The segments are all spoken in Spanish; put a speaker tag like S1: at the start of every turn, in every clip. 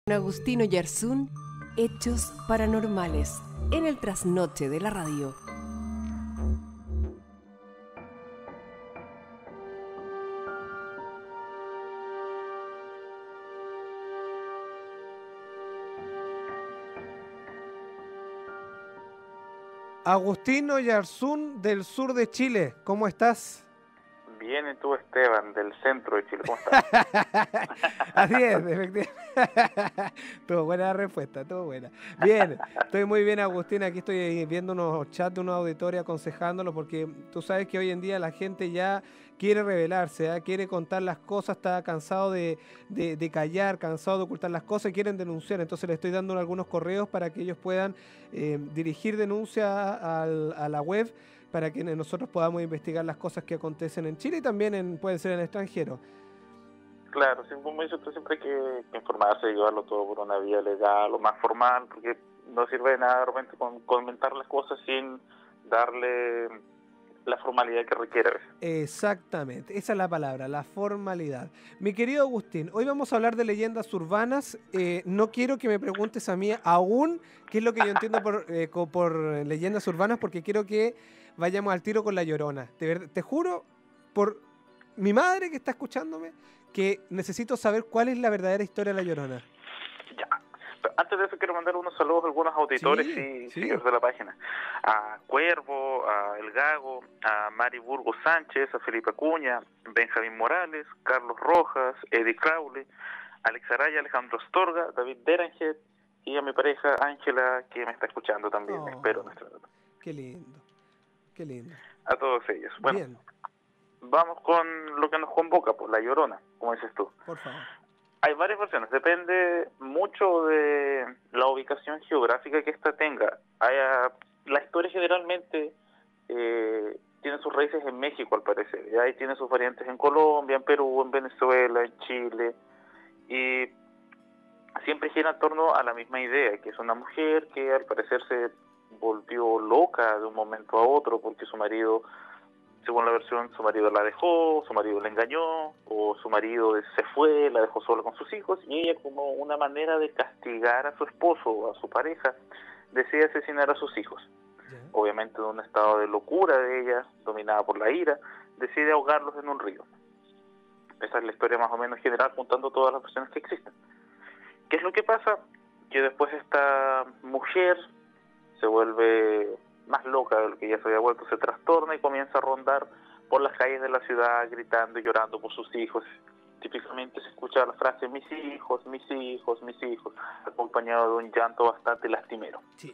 S1: Agustino Yarzún, Hechos Paranormales, en el trasnoche de la radio.
S2: Agustino Yarzún, del sur de Chile, ¿cómo estás?
S3: Bien, y tú, Esteban, del centro de Chile, ¿cómo estás?
S2: Así es, efectivamente. Tuvo buena respuesta, tuvo buena. Bien, estoy muy bien, Agustín. Aquí estoy viendo unos chats de una auditoria aconsejándolo, porque tú sabes que hoy en día la gente ya quiere revelarse, ¿eh? Quiere contar las cosas, está cansado de callar, cansado de ocultar las cosas y quieren denunciar. Entonces le estoy dando algunos correos para que ellos puedan dirigir denuncia a la web, para que nosotros podamos investigar las cosas que acontecen en Chile y también pueden ser en el extranjero.
S3: Claro, como dices tú, siempre hay que informarse y llevarlo todo por una vía legal o más formal, porque no sirve de nada de repente comentar las cosas sin darle la formalidad que requiere a veces.
S2: Exactamente, esa es la palabra, la formalidad. Mi querido Agustín, hoy vamos a hablar de leyendas urbanas. No quiero que me preguntes a mí aún qué es lo que yo entiendo por leyendas urbanas, porque quiero que vayamos al tiro con La Llorona. Te juro por mi madre que está escuchándome que necesito saber cuál es la verdadera historia de La Llorona.
S3: Ya. Pero antes de eso quiero mandar unos saludos a algunos auditores y seguidores de la página. A Cuervo, a El Gago, a Mari Burgos Sánchez, a Felipe Acuña, Benjamín Morales, Carlos Rojas, Eddie Crowley, Alex Araya, Alejandro Astorga, David Berenjet y a mi pareja Ángela, que me está escuchando también. Espero nuestra nota.
S2: Qué lindo, qué lindo.
S3: A todos ellos. Bueno,
S2: bien.
S3: Vamos con lo que nos convoca, pues La Llorona, como dices tú.
S2: Por favor.
S3: Hay varias versiones, depende mucho de la ubicación geográfica que ésta tenga. La historia generalmente tiene sus raíces en México, al parecer. Y ahí tiene sus variantes en Colombia, en Perú, en Venezuela, en Chile. Y siempre gira en torno a la misma idea, que es una mujer que al parecer se volvió loca de un momento a otro porque su marido, según la versión, su marido la dejó, su marido la engañó, o su marido se fue, la dejó sola con sus hijos, y ella, como una manera de castigar a su esposo o a su pareja, decide asesinar a sus hijos.
S2: Yeah.
S3: Obviamente, en un estado de locura de ella, dominada por la ira, decide ahogarlos en un río. Esa es la historia más o menos general, juntando todas las versiones que existen. ¿Qué es lo que pasa? Que después esta mujer se vuelve más loca de lo que ya se había vuelto, se trastorna y comienza a rondar por las calles de la ciudad gritando y llorando por sus hijos. Típicamente se escucha la frase mis hijos, mis hijos, mis hijos, acompañado de un llanto bastante lastimero.
S2: Sí.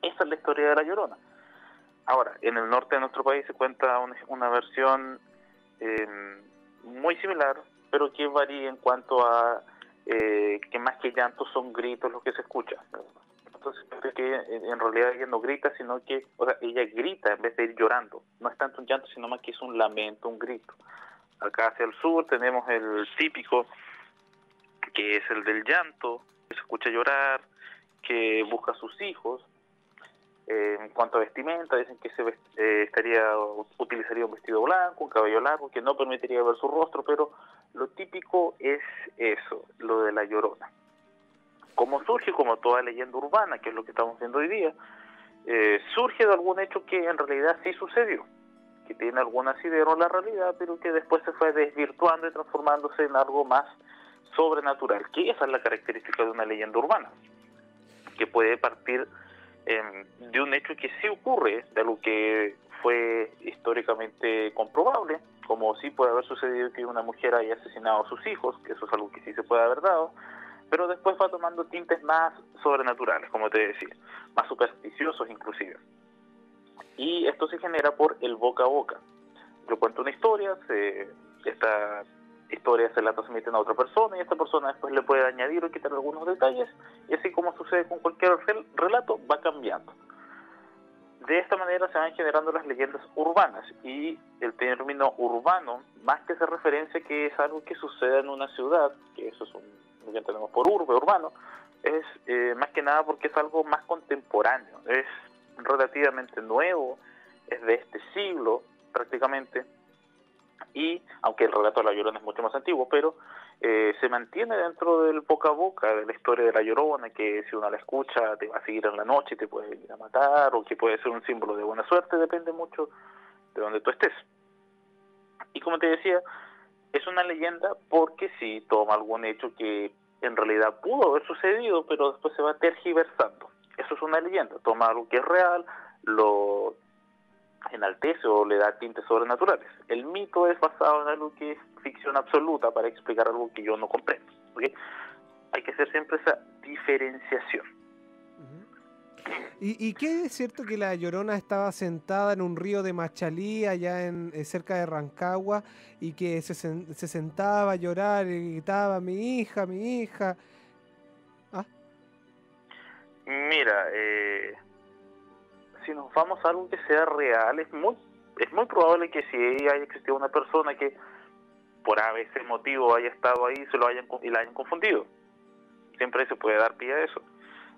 S3: Esa es la historia de La Llorona. Ahora, en el norte de nuestro país se cuenta una versión muy similar, pero que varía en cuanto a que más que llanto son gritos los que se escuchan. Entonces, que en realidad ella no grita, sino que, o sea, ella grita en vez de ir llorando. No es tanto un llanto, sino más que es un lamento, un grito. Acá hacia el sur tenemos el típico, que es el del llanto, que se escucha llorar, que busca a sus hijos. En cuanto a vestimenta, dicen que utilizaría un vestido blanco, un cabello largo, que no permitiría ver su rostro, pero lo típico es eso, lo de La Llorona. ¿Cómo surge? Como toda leyenda urbana, que es lo que estamos viendo hoy día, surge de algún hecho que en realidad sí sucedió, que tiene algún asidero en la realidad, pero que después se fue desvirtuando y transformándose en algo más sobrenatural, que esa es la característica de una leyenda urbana, que puede partir de un hecho que sí ocurre, de algo que fue históricamente comprobable, como sí puede haber sucedido que una mujer haya asesinado a sus hijos, que eso es algo que sí se puede haber dado, pero después va tomando tintes más sobrenaturales, como te decía, más supersticiosos inclusive. Y esto se genera por el boca a boca. Yo cuento una historia, esta historia se la transmiten a otra persona y esta persona después le puede añadir o quitar algunos detalles, y así como sucede con cualquier relato, va cambiando. De esta manera se van generando las leyendas urbanas, y el término urbano, más que hacer referencia que es algo que sucede en una ciudad, que eso es lo que entendemos por urbe, urbano, es más que nada porque es algo más contemporáneo, es relativamente nuevo, es de este siglo prácticamente, y aunque el relato de La Llorona es mucho más antiguo, pero se mantiene dentro del boca a boca de la historia de la Llorona, que si uno la escucha te va a seguir en la noche y te puede ir a matar, o que puede ser un símbolo de buena suerte, depende mucho de donde tú estés. Y como te decía, es una leyenda porque sí toma algún hecho que en realidad pudo haber sucedido, pero después se va tergiversando. Eso es una leyenda, toma algo que es real, lo enaltece o le da tintes sobrenaturales. El mito es basado en algo que es ficción absoluta para explicar algo que yo no comprendo, ¿okay? Hay que hacer siempre esa diferenciación.
S2: ¿Y qué es cierto que la Llorona estaba sentada en un río de Machalí, allá cerca de Rancagua, y que se sentaba a llorar y gritaba, mi hija, mi hija? ¿Ah?
S3: Mira, si nos vamos a algo que sea real, es muy probable que si haya existido una persona que por ABC motivo haya estado ahí y la hayan confundido. Siempre se puede dar pie a eso.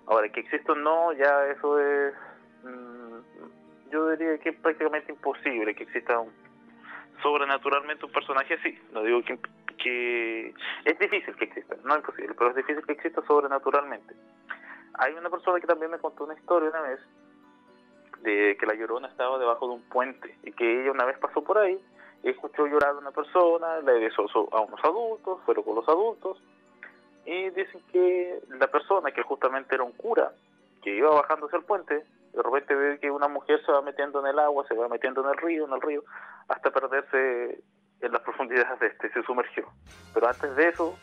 S3: Ahora, que exista o no, ya eso es... yo diría que es prácticamente imposible que exista sobrenaturalmente un personaje así. No digo que... Es difícil que exista, no es imposible, pero es difícil que exista sobrenaturalmente. Hay una persona que también me contó una historia una vez de que la Llorona estaba debajo de un puente y que ella una vez pasó por ahí y escuchó llorar a una persona, le besó a unos adultos, fueron con los adultos, y dicen que la persona, que justamente era un cura, que iba bajando hacia el puente, de repente ve que una mujer se va metiendo en el agua, se va metiendo en el río, hasta perderse en las profundidades de se sumergió. Pero antes de eso,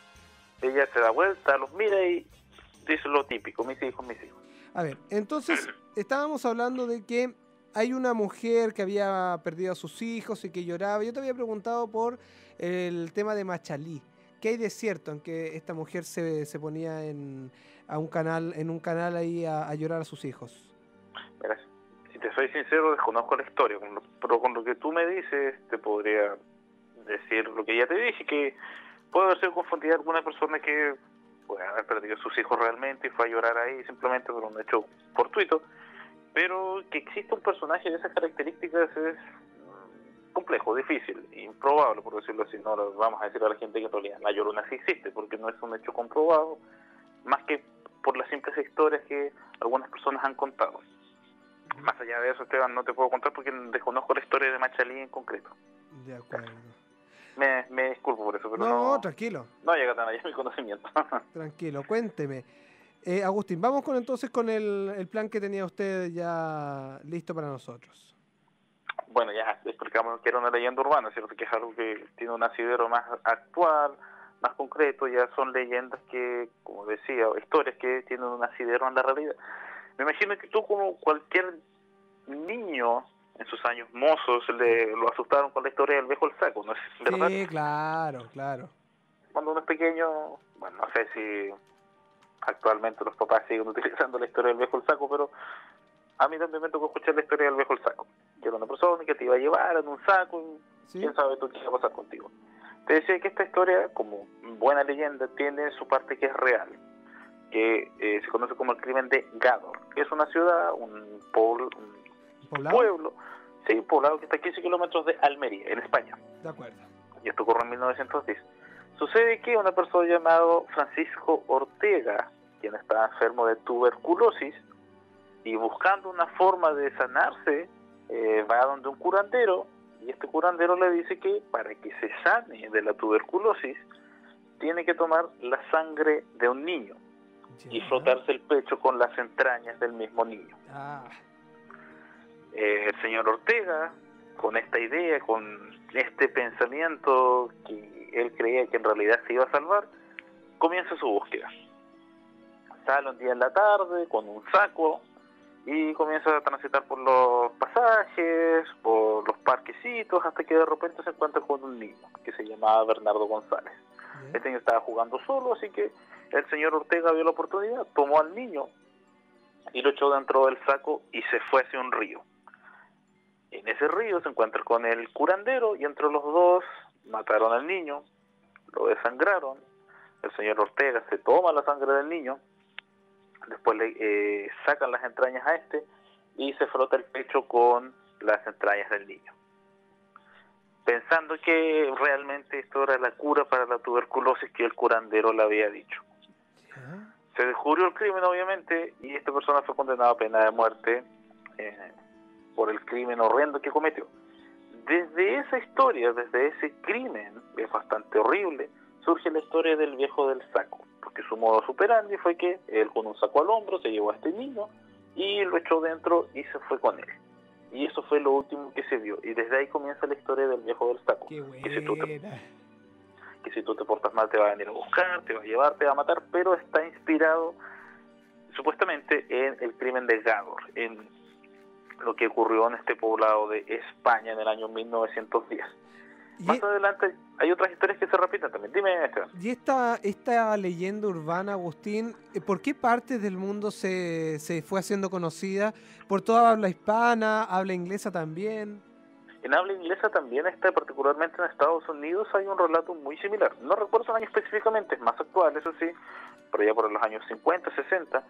S3: ella se da vuelta, los mira y dice lo típico, mis hijos, mis hijos.
S2: A ver, entonces estábamos hablando de que hay una mujer que había perdido a sus hijos y que lloraba. Yo te había preguntado por el tema de Machalí. ¿Qué hay de cierto en que esta mujer se ponía en un canal ahí a llorar a sus hijos?
S3: Mira, si te soy sincero, desconozco la historia, pero con lo que tú me dices, te podría decir lo que ya te dije, que puede haber sido confundida alguna persona que puede haber perdido a sus hijos realmente y fue a llorar ahí simplemente por un hecho fortuito, pero que exista un personaje de esas características es complejo, difícil, improbable, por decirlo así. No lo vamos a decir a la gente que en realidad la Llorona sí existe, porque no es un hecho comprobado, más que por las simples historias que algunas personas han contado. Más allá de eso, Esteban, no te puedo contar porque desconozco la historia de Machalí en concreto.
S2: De acuerdo.
S3: Me disculpo por eso, pero
S2: no, tranquilo.
S3: No llega tan allá mi conocimiento.
S2: Tranquilo, cuénteme. Agustín, vamos entonces con el plan que tenía usted ya listo para nosotros.
S3: Bueno, ya explicamos que era una leyenda urbana, ¿cierto? Que es algo que tiene un asidero más actual, más concreto. Ya son leyendas que, como decía, historias que tienen un asidero en la realidad. Me imagino que tú, como cualquier niño en sus años mozos, lo asustaron con la historia del viejo el saco, ¿no es verdad?
S2: Sí, claro.
S3: Cuando uno es pequeño, bueno, no sé si actualmente los papás siguen utilizando la historia del viejo el saco, pero a mí también me tocó escuchar la historia del viejo el saco, que era una persona que te iba a llevar en un saco y ¿sí? Quién sabe tú qué iba a pasar contigo. Te decía que esta historia, como buena leyenda, tiene su parte que es real, que se conoce como el crimen de Gádor, que es una ciudad, un pueblo, sí, un poblado que está a 15 kilómetros de Almería, en España.
S2: De acuerdo.
S3: Y esto ocurre en 1910. Sucede que una persona llamado Francisco Ortega, quien estaba enfermo de tuberculosis, y buscando una forma de sanarse, va donde un curandero, y este curandero le dice que para que se sane de la tuberculosis, tiene que tomar la sangre de un niño y frotarse el pecho con las entrañas del mismo niño. El señor Ortega, con esta idea, con este pensamiento que él creía que en realidad se iba a salvar, comienza su búsqueda. Sale un día en la tarde con un saco y comienza a transitar por los pasajes, por los parquecitos, hasta que de repente se encuentra con un niño que se llamaba Bernardo González. Este niño estaba jugando solo, así que el señor Ortega vio la oportunidad, tomó al niño y lo echó dentro del saco y se fue hacia un río. En ese río se encuentra con el curandero y entre los dos mataron al niño, lo desangraron. El señor Ortega se toma la sangre del niño, después le sacan las entrañas a este y se frota el pecho con las entrañas del niño. pensando que realmente esto era la cura para la tuberculosis que el curandero le había dicho.
S2: Ya.
S3: Se descubrió el crimen, obviamente, y esta persona fue condenada a pena de muerte por el crimen horrendo que cometió. Desde esa historia, desde ese crimen, que es bastante horrible, surge la historia del viejo del saco, porque su modo operandi fue que él con un saco al hombro se llevó a este niño y lo echó dentro y se fue con él. Y eso fue lo último que se vio, y desde ahí comienza la historia del viejo del saco.
S2: Qué
S3: Que si tú te portas mal te va a venir a buscar, te va a llevar, te va a matar, pero está inspirado supuestamente en el crimen de Gádor, en lo que ocurrió en este poblado de España en el año 1910. Más adelante hay otras historias que se repiten también. Dime, Esteban.
S2: Y esta leyenda urbana, Agustín, ¿por qué partes del mundo se fue haciendo conocida? ¿Por toda habla hispana, habla inglesa también?
S3: En habla inglesa también está, particularmente en Estados Unidos, hay un relato muy similar. No recuerdo el año específicamente, es más actual, eso sí, pero ya por los años 50, 60,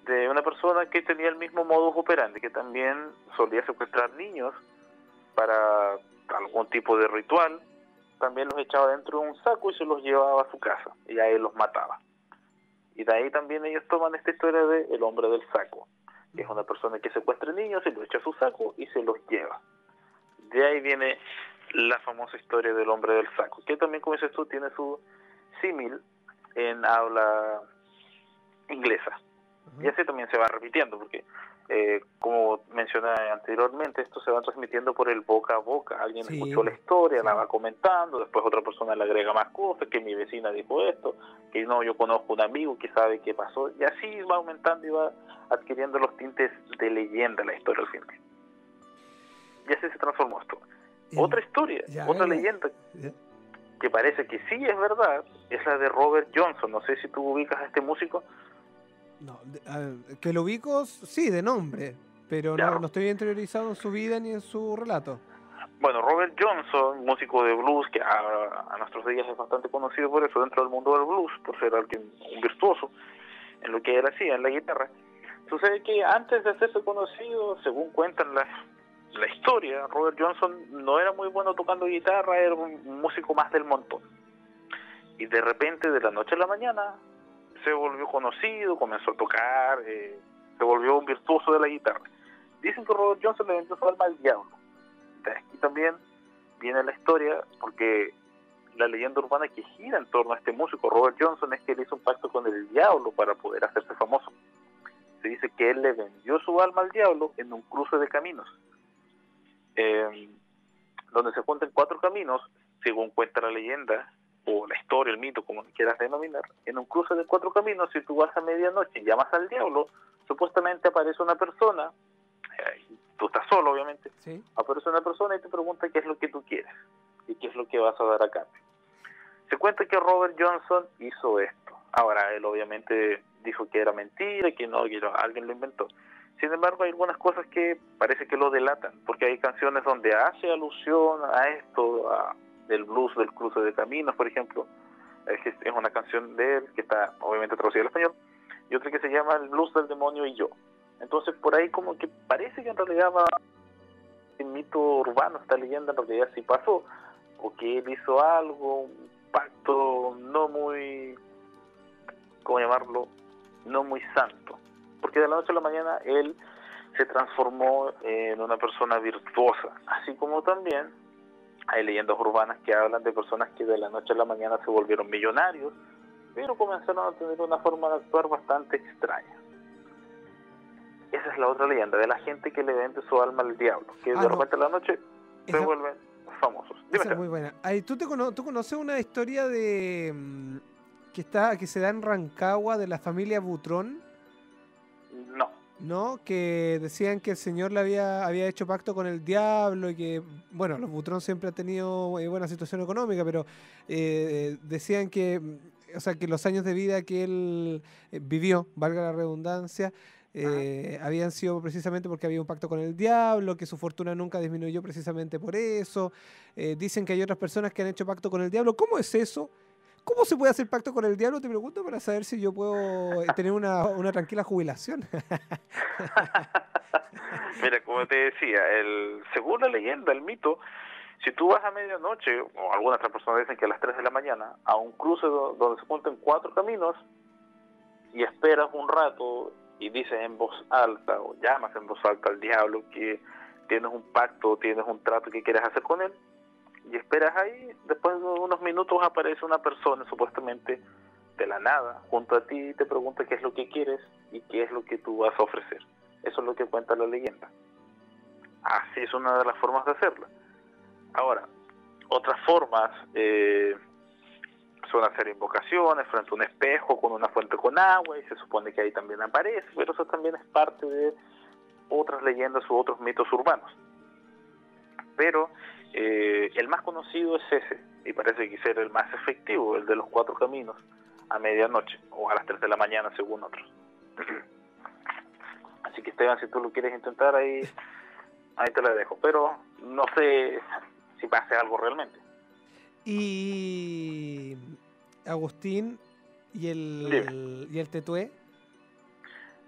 S3: de una persona que tenía el mismo modus operandi, que también solía secuestrar niños para algún tipo de ritual, también los echaba dentro de un saco y se los llevaba a su casa, y ahí los mataba. Y de ahí también ellos toman esta historia de el hombre del saco, que es una persona que secuestra niños y los echa a su saco y se los lleva. De ahí viene la famosa historia del hombre del saco, que también, como dices tú, tiene su símil en habla inglesa. Y así también se va repitiendo, porque como mencioné anteriormente, esto se va transmitiendo por el boca a boca. Alguien escuchó la historia, la va comentando, después otra persona le agrega más cosas, que mi vecina dijo esto, que no, yo conozco un amigo que sabe qué pasó, y así va aumentando y va adquiriendo los tintes de leyenda la historia al final. Y así se transformó esto. Otra historia, otra leyenda que parece que sí es verdad, es la de Robert Johnson. No sé si tú ubicas a este músico.
S2: No, que lo ubico, sí, de nombre, pero no estoy interiorizado en su vida ni en su relato.
S3: Bueno, Robert Johnson, músico de blues, que a nuestros días es bastante conocido por eso dentro del mundo del blues, por ser alguien, un virtuoso en lo que él hacía, en la guitarra. Sucede que antes de hacerse conocido, según cuentan la historia, Robert Johnson no era muy bueno tocando guitarra, era un músico más del montón. Y de repente, de la noche a la mañana, se volvió conocido, comenzó a tocar, se volvió un virtuoso de la guitarra. Dicen que Robert Johnson le vendió su alma al diablo. De aquí también viene la historia, porque la leyenda urbana que gira en torno a este músico, Robert Johnson, es que él hizo un pacto con el diablo para poder hacerse famoso. Se dice que él le vendió su alma al diablo en un cruce de caminos, donde se juntan 4 caminos, según cuenta la leyenda, o la historia, el mito, como quieras denominar. En un cruce de 4 caminos, si tú vas a medianoche y llamas al diablo, supuestamente aparece una persona, tú estás solo obviamente, ¿sí? Aparece una persona y te pregunta qué es lo que tú quieres y qué es lo que vas a dar a cambio. Se cuenta que Robert Johnson hizo esto. Ahora, él obviamente dijo que era mentira, que no, que alguien lo inventó. Sin embargo, hay algunas cosas que parece que lo delatan, porque hay canciones donde hace alusión a esto, del blues del cruce de caminos, por ejemplo. Es una canción de él que está obviamente traducida al español, y otra que se llama El blues del demonio y yo. Entonces, por ahí como que parece que en realidad va el mito urbano, esta leyenda en realidad sí pasó, o que él hizo algo, un pacto no muy, ¿cómo llamarlo?, no muy santo, porque de la noche a la mañana él se transformó en una persona virtuosa, así como también hay leyendas urbanas que hablan de personas que de la noche a la mañana se volvieron millonarios, pero comenzaron a tener una forma de actuar bastante extraña. Esa es la otra leyenda, de la gente que le vende su alma al diablo, que de repente a la noche se vuelven famosos. Dime.
S2: Esa es muy buena. ¿Tú conoces una historia de que se da en Rancagua de la familia Butrón? No, que decían que el señor le había hecho pacto con el diablo y que, bueno, los Butrón siempre han tenido buena situación económica, pero decían que, o sea, que los años de vida que él vivió, valga la redundancia, habían sido precisamente porque había un pacto con el diablo, que su fortuna nunca disminuyó precisamente por eso. Dicen que hay otras personas que han hecho pacto con el diablo. ¿Cómo es eso? ¿Cómo se puede hacer pacto con el diablo? Te pregunto para saber si yo puedo tener una tranquila jubilación.
S3: Mira, como te decía, según la leyenda, el mito, Si tú vas a medianoche, o algunas otras personas dicen que a las 3 de la mañana, a un cruce donde se juntan 4 caminos, y esperas un rato y dices en voz alta, o llamas en voz alta al diablo que tienes un pacto, tienes un trato que quieres hacer con él, y esperas ahí, después de unos minutos aparece una persona supuestamente de la nada junto a ti y te pregunta qué es lo que quieres y qué es lo que tú vas a ofrecer. Eso es lo que cuenta la leyenda. Así es una de las formas de hacerla. Ahora, otras formas son hacer invocaciones frente a un espejo con una fuente con agua, y se supone que ahí también aparece, pero eso también es parte de otras leyendas u otros mitos urbanos. Pero el más conocido es ese, y parece que ser el más efectivo, el de los 4 caminos, a medianoche, o a las 3 de la mañana, según otros. Así que, Esteban, si tú lo quieres intentar, ahí te la dejo, pero no sé si pase algo realmente.
S2: Y Agustín y el tetué.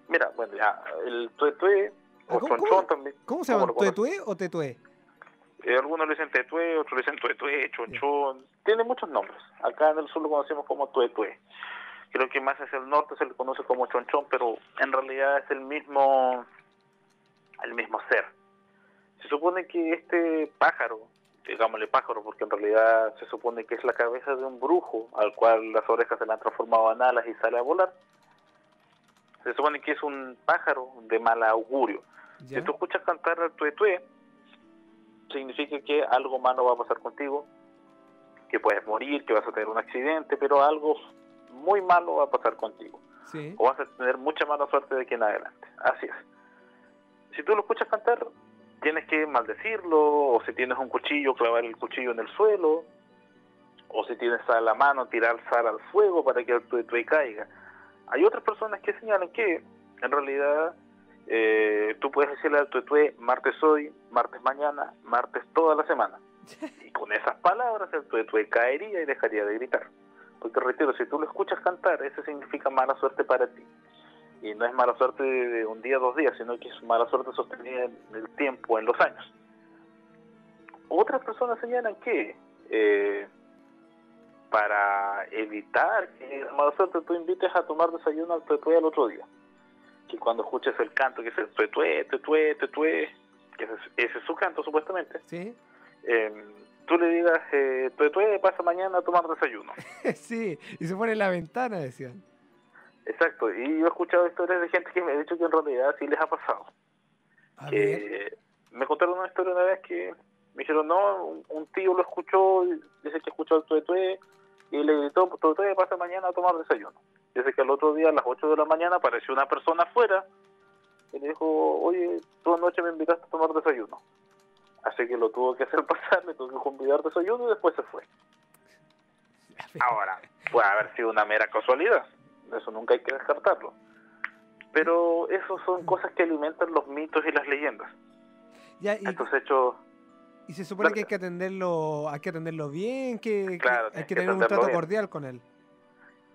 S3: Mira, bueno, ya, el tuetué o chonchón también.
S2: ¿Cómo se llama? ¿Tuetué o tetué?
S3: Algunos le dicen tetué, otros le dicen tuetué, chonchón. Tiene muchos nombres. Acá en el sur lo conocemos como tuetué. Creo que más hacia el norte se le conoce como chonchón, pero en realidad es el mismo ser. Se supone que este pájaro, digámosle pájaro porque en realidad se supone que es la cabeza de un brujo al cual las orejas se le han transformado en alas y sale a volar, se supone que es un pájaro de mal augurio. ¿Ya? Si tú escuchas cantar al tuetué, significa que algo malo va a pasar contigo, que puedes morir, que vas a tener un accidente, pero algo muy malo va a pasar contigo.
S2: Sí.
S3: O vas a tener mucha mala suerte de aquí en adelante. Así es. Si tú lo escuchas cantar, tienes que maldecirlo, o si tienes un cuchillo, clavar el cuchillo en el suelo, o si tienes a la mano, tirar sal al fuego para que el tuetué caiga. Hay otras personas que señalan que, en realidad, tú puedes decirle al tuetué, martes hoy, martes mañana, martes toda la semana. Y con esas palabras el tuetué caería y dejaría de gritar. Porque, reitero, si tú lo escuchas cantar, eso significa mala suerte para ti. Y no es mala suerte de un día, 2 días, sino que es mala suerte sostenida en el tiempo, en los años. Otras personas señalan que para evitar que la mala suerte tú invites a tomar desayuno al tuetué al otro día. Que cuando escuches el canto, que es el tuetué, tuetué, tuetué, que ese es su canto supuestamente,
S2: ¿sí?
S3: Tú le digas, tuetué, pasa mañana a tomar desayuno.
S2: Sí, y se pone en la ventana, decían.
S3: Exacto, y yo he escuchado historias de gente que me ha dicho que en realidad sí les ha pasado. Me contaron una historia una vez que me dijeron, no, un tío lo escuchó, dice que escuchó al tuetué, y le gritó, tuetué, pasa mañana a tomar desayuno. Dice que al otro día a las 8 de la mañana apareció una persona afuera y le dijo, oye, tú anoche me invitaste a tomar desayuno. Así que lo tuvo que hacer pasar, le tuvo que convidar desayuno y después se fue. Ahora, puede haber sido una mera casualidad, eso nunca hay que descartarlo. Pero eso son cosas que alimentan los mitos y las leyendas.
S2: Ya,
S3: estos hechos...
S2: Y se supone que hay que atenderlo bien,
S3: claro,
S2: hay que tener un trato cordial con él.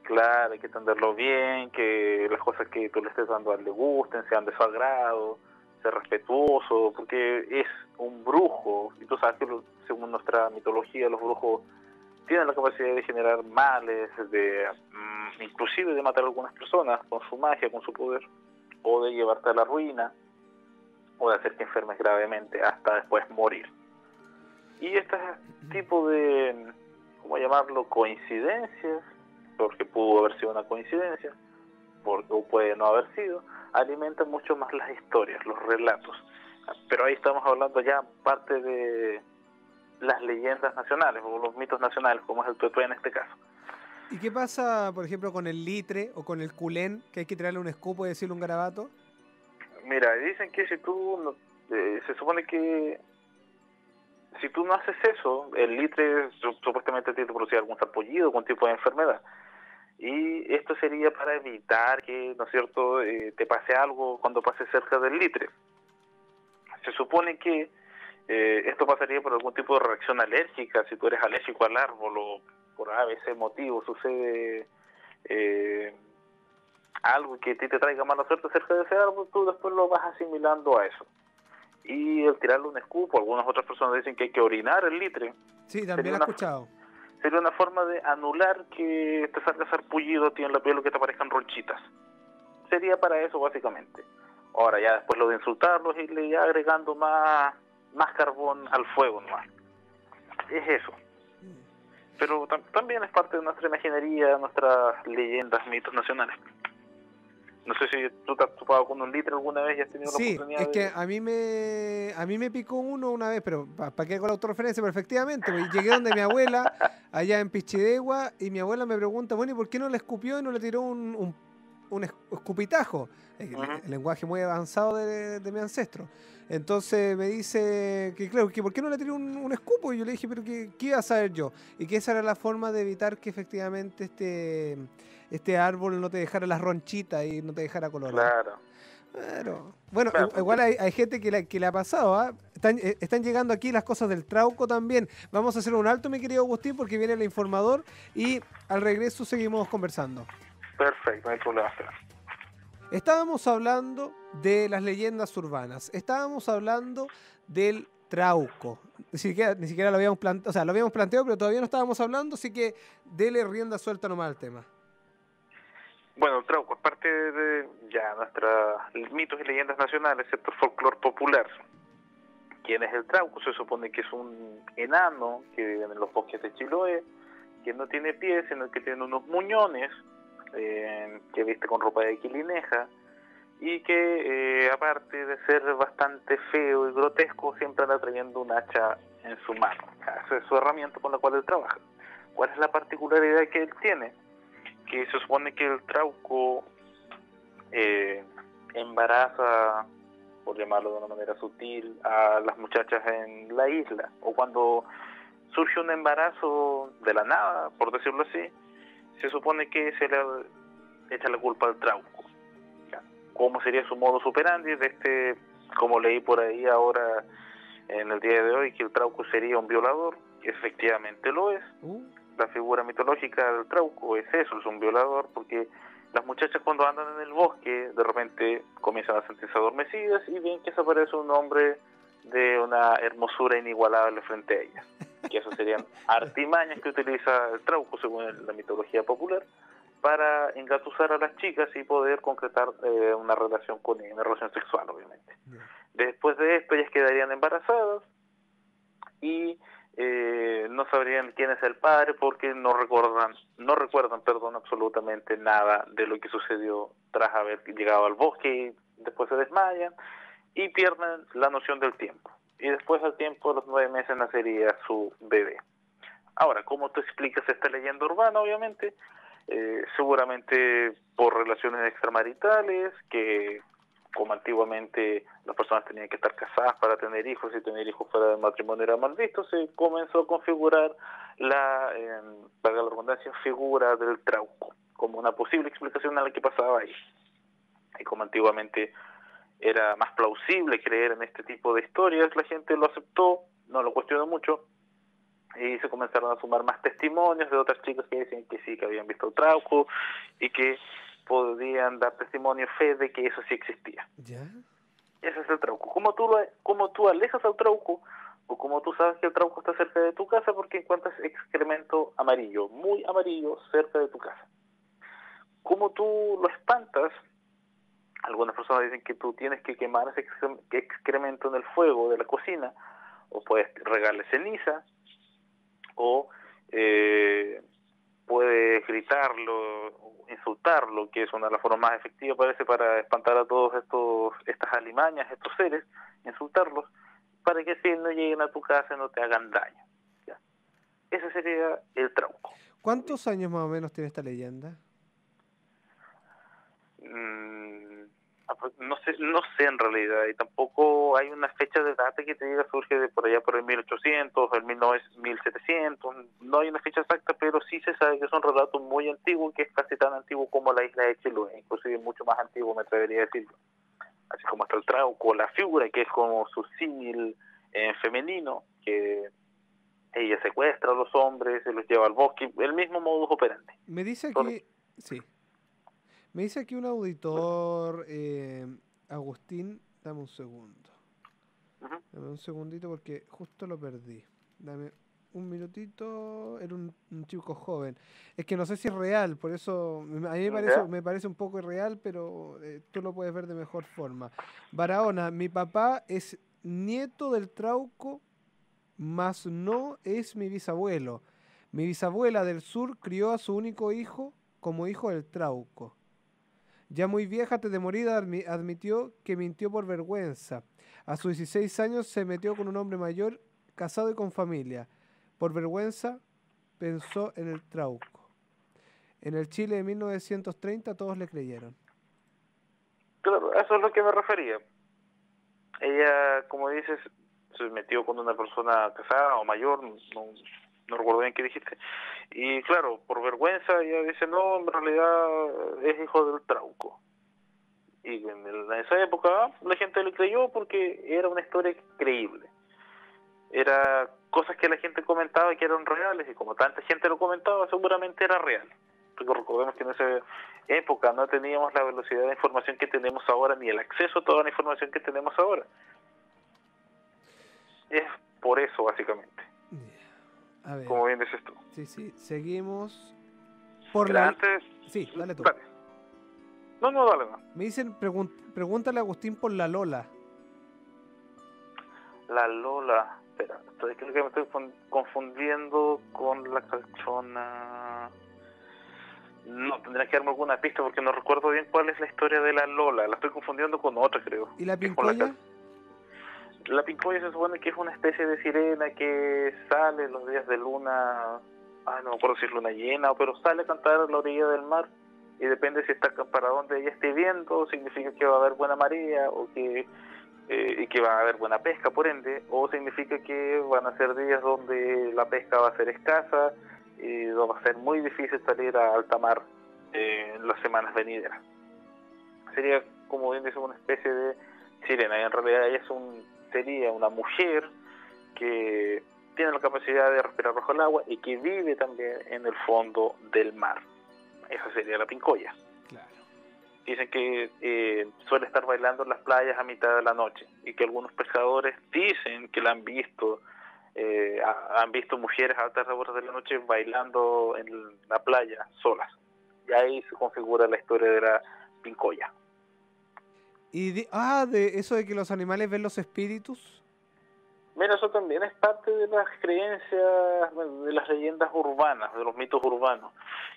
S3: Claro, hay que atenderlo bien, que las cosas que tú le estés dando a él le gusten, sean de su agrado, ser respetuoso, porque es un brujo, y tú sabes que según nuestra mitología los brujos tienen la capacidad de generar males, de inclusive de matar a algunas personas con su magia, con su poder, o de llevarte a la ruina, o de hacer que enfermes gravemente hasta después morir. Y este tipo de, ¿cómo llamarlo?, coincidencias, porque pudo haber sido una coincidencia, o puede no haber sido, alimentan mucho más las historias, los relatos. Pero ahí estamos hablando ya parte de las leyendas nacionales, o los mitos nacionales, como es el tuetué en este caso.
S2: ¿Y qué pasa, por ejemplo, con el litre o con el culén, que hay que tirarle un escupo y decirle un garabato?
S3: Mira, dicen que si tú, se supone que si tú no haces eso, el litre supuestamente tiene que producir algún sarpullido, algún tipo de enfermedad. Y esto sería para evitar que, ¿no es cierto?, te pase algo cuando pases cerca del litre. Se supone que esto pasaría por algún tipo de reacción alérgica, si tú eres alérgico al árbol o por ese motivo sucede algo que a ti te traiga mala suerte cerca de ese árbol, tú después lo vas asimilando a eso. y el tirarle un escupo, algunas otras personas dicen que hay que orinar el litre.
S2: Sí, también lo he escuchado.
S3: Sería una forma de anular que te salga sarpullido a ti en la piel o que te aparezcan ronchitas. Sería para eso básicamente. Ahora ya después lo de insultarlos y le agregando más carbón al fuego nomás. Es eso. Pero también es parte de nuestra imaginería, nuestras leyendas, mitos nacionales. No sé si tú te has topado con un litre alguna vez y has tenido la oportunidad
S2: de... Sí, es que a mí me picó uno una vez, pero ¿para qué con la autorreferencia? Pero efectivamente, pues, llegué donde mi abuela, allá en Pichidegua, y mi abuela me pregunta, bueno, ¿y por qué no le escupió y no le tiró un escupitajo? El lenguaje muy avanzado de mi ancestro. Entonces me dice que, claro, que ¿por qué no le tiró un escupo? Y yo le dije, pero ¿qué iba a saber yo? Y que esa era la forma de evitar que efectivamente este árbol no te dejara las ronchitas y no te dejara colorado. Claro. Bueno, claro, igual hay gente que le ha pasado, ¿eh? Están llegando aquí las cosas del Trauco también. Vamos a hacer un alto, mi querido Agustín, porque viene el informador y al regreso seguimos conversando.
S3: Perfecto, no hay problema.
S2: Estábamos hablando de las leyendas urbanas, estábamos hablando del Trauco. Ni siquiera lo habíamos planteado, o sea, lo habíamos planteado, pero todavía no estábamos hablando, así que dele rienda suelta nomás al tema.
S3: Bueno, el Trauco es parte de ya nuestros mitos y leyendas nacionales, excepto el folclore popular. ¿Quién es el Trauco? Se supone que es un enano que vive en los bosques de Chiloé, que no tiene pies, sino que tiene unos muñones, que viste con ropa de quilineja, y que aparte de ser bastante feo y grotesco, siempre anda trayendo un hacha en su mano. Esa es su herramienta con la cual él trabaja. ¿Cuál es la particularidad que él tiene? Que se supone que el Trauco embaraza, por llamarlo de una manera sutil, a las muchachas en la isla, o cuando surge un embarazo de la nada, por decirlo así, se supone que se le echa la culpa al Trauco. ¿Cómo sería su modus operandi? Como leí por ahí ahora en el día de hoy, que el Trauco sería un violador, que efectivamente lo es. La figura mitológica del Trauco es eso, es un violador, porque las muchachas cuando andan en el bosque de repente comienzan a sentirse adormecidas y ven que se aparece un hombre de una hermosura inigualable frente a ellas. Que eso serían artimañas que utiliza el Trauco según la mitología popular para engatusar a las chicas y poder concretar una relación con ellas, una relación sexual obviamente. Después de esto ellas quedarían embarazadas y no sabrían quién es el padre porque no recuerdan absolutamente nada de lo que sucedió tras haber llegado al bosque y después se desmayan y pierden la noción del tiempo. Y después al tiempo, a los 9 meses, nacería su bebé. Ahora, ¿cómo tú explicas esta leyenda urbana? Obviamente, seguramente por relaciones extramaritales, que como antiguamente las personas tenían que estar casadas para tener hijos y tener hijos fuera del matrimonio era mal visto, se comenzó a configurar para la redundancia, figura del Trauco como una posible explicación a la que pasaba ahí. Y como antiguamente era más plausible creer en este tipo de historias, la gente lo aceptó, no lo cuestionó mucho, y se comenzaron a sumar más testimonios de otras chicas que decían que sí, que habían visto el Trauco y que podían dar testimonio fe de que eso sí existía.
S2: ¿Ya?
S3: Ese es el Trauco. ¿Cómo tú alejas al Trauco? O como tú sabes que el Trauco está cerca de tu casa porque encuentras excremento amarillo, muy amarillo, cerca de tu casa. ¿Cómo tú lo espantas? Algunas personas dicen que tú tienes que quemar ese excremento en el fuego de la cocina, o puedes regarle ceniza, o puedes gritarlo, insultarlo, que es una de las formas más efectivas parece para espantar a todos estas alimañas, estos seres, insultarlos, para que así no lleguen a tu casa y no te hagan daño. ¿Ya? Ese sería el Trauco.
S2: ¿Cuántos años más o menos tiene esta leyenda?
S3: No sé en realidad, y tampoco hay una fecha de data que te diga surge de por allá por el 1800, el 1700, no hay una fecha exacta, pero sí se sabe que es un relato muy antiguo, que es casi tan antiguo como la isla de Chiloé, inclusive mucho más antiguo me atrevería a decirlo. Así como está el Trauco, la figura, que es como su símil femenino, que ella secuestra a los hombres, se los lleva al bosque, el mismo modus operandi.
S2: Me dice aquí, sí. Me dice aquí un auditor, Agustín, dame un segundo.
S3: Ujú.
S2: Dame un segundito porque justo lo perdí. Dame un minutito. Era un chico joven. Es que no sé si es real, por eso a mí
S3: ¿Ya?
S2: me parece un poco irreal, pero tú lo puedes ver de mejor forma. Barahona, mi papá es nieto del Trauco, mas no es mi bisabuelo. Mi bisabuela del sur crió a su único hijo como hijo del Trauco. Ya muy vieja, antes de morir, admitió que mintió por vergüenza. A sus 16 años se metió con un hombre mayor, casado y con familia. Por vergüenza, pensó en el Trauco. En el Chile de 1930 todos le creyeron.
S3: Claro, eso es lo que me refería. Ella, como dices, se metió con una persona casada o mayor, no recuerdo bien qué dijiste. Y claro, por vergüenza ella dice, no, en realidad es hijo del Trauco. Y en esa época la gente le creyó porque era una historia creíble. Era cosas que la gente comentaba que eran reales y como tanta gente lo comentaba, seguramente era real. Porque recordemos que en esa época no teníamos la velocidad de información que tenemos ahora ni el acceso a toda la información que tenemos ahora. Es por eso, básicamente.
S2: A ver,
S3: Como bien dices tú.
S2: sí, seguimos por
S3: Mira,
S2: la...
S3: antes...
S2: Sí, dale tú.
S3: Dale. No, dale, no.
S2: Me dicen, pregúntale a Agustín por la Lola.
S3: La Lola... Espera, creo que me estoy confundiendo con la calzona... No, tendría que darme alguna pista porque no recuerdo bien cuál es la historia de la Lola. La estoy confundiendo con otra, creo.
S2: ¿Y la
S3: Que es con
S2: Pincoya?
S3: La Pincoya se supone que es una especie de sirena que sale los días de luna... no me acuerdo si es luna llena, pero sale a cantar a la orilla del mar. Y depende si está para donde ella esté viendo, significa que va a haber buena marea o que y que va a haber buena pesca, por ende, o significa que van a ser días donde la pesca va a ser escasa y va a ser muy difícil salir a alta mar en las semanas venideras. Sería, como bien dice, una especie de sirena, y en realidad ella sería una mujer que tiene la capacidad de respirar bajo el agua y que vive también en el fondo del mar. Esa sería la Pincoya.
S2: Claro.
S3: Dicen que suele estar bailando en las playas a mitad de la noche y que algunos pescadores dicen que la han visto mujeres a altas horas de la noche bailando en la playa solas. Y ahí se configura la historia de la Pincoya.
S2: Y de eso de que los animales ven los espíritus.
S3: Mira, eso también es parte de las creencias, de las leyendas urbanas, de los mitos urbanos,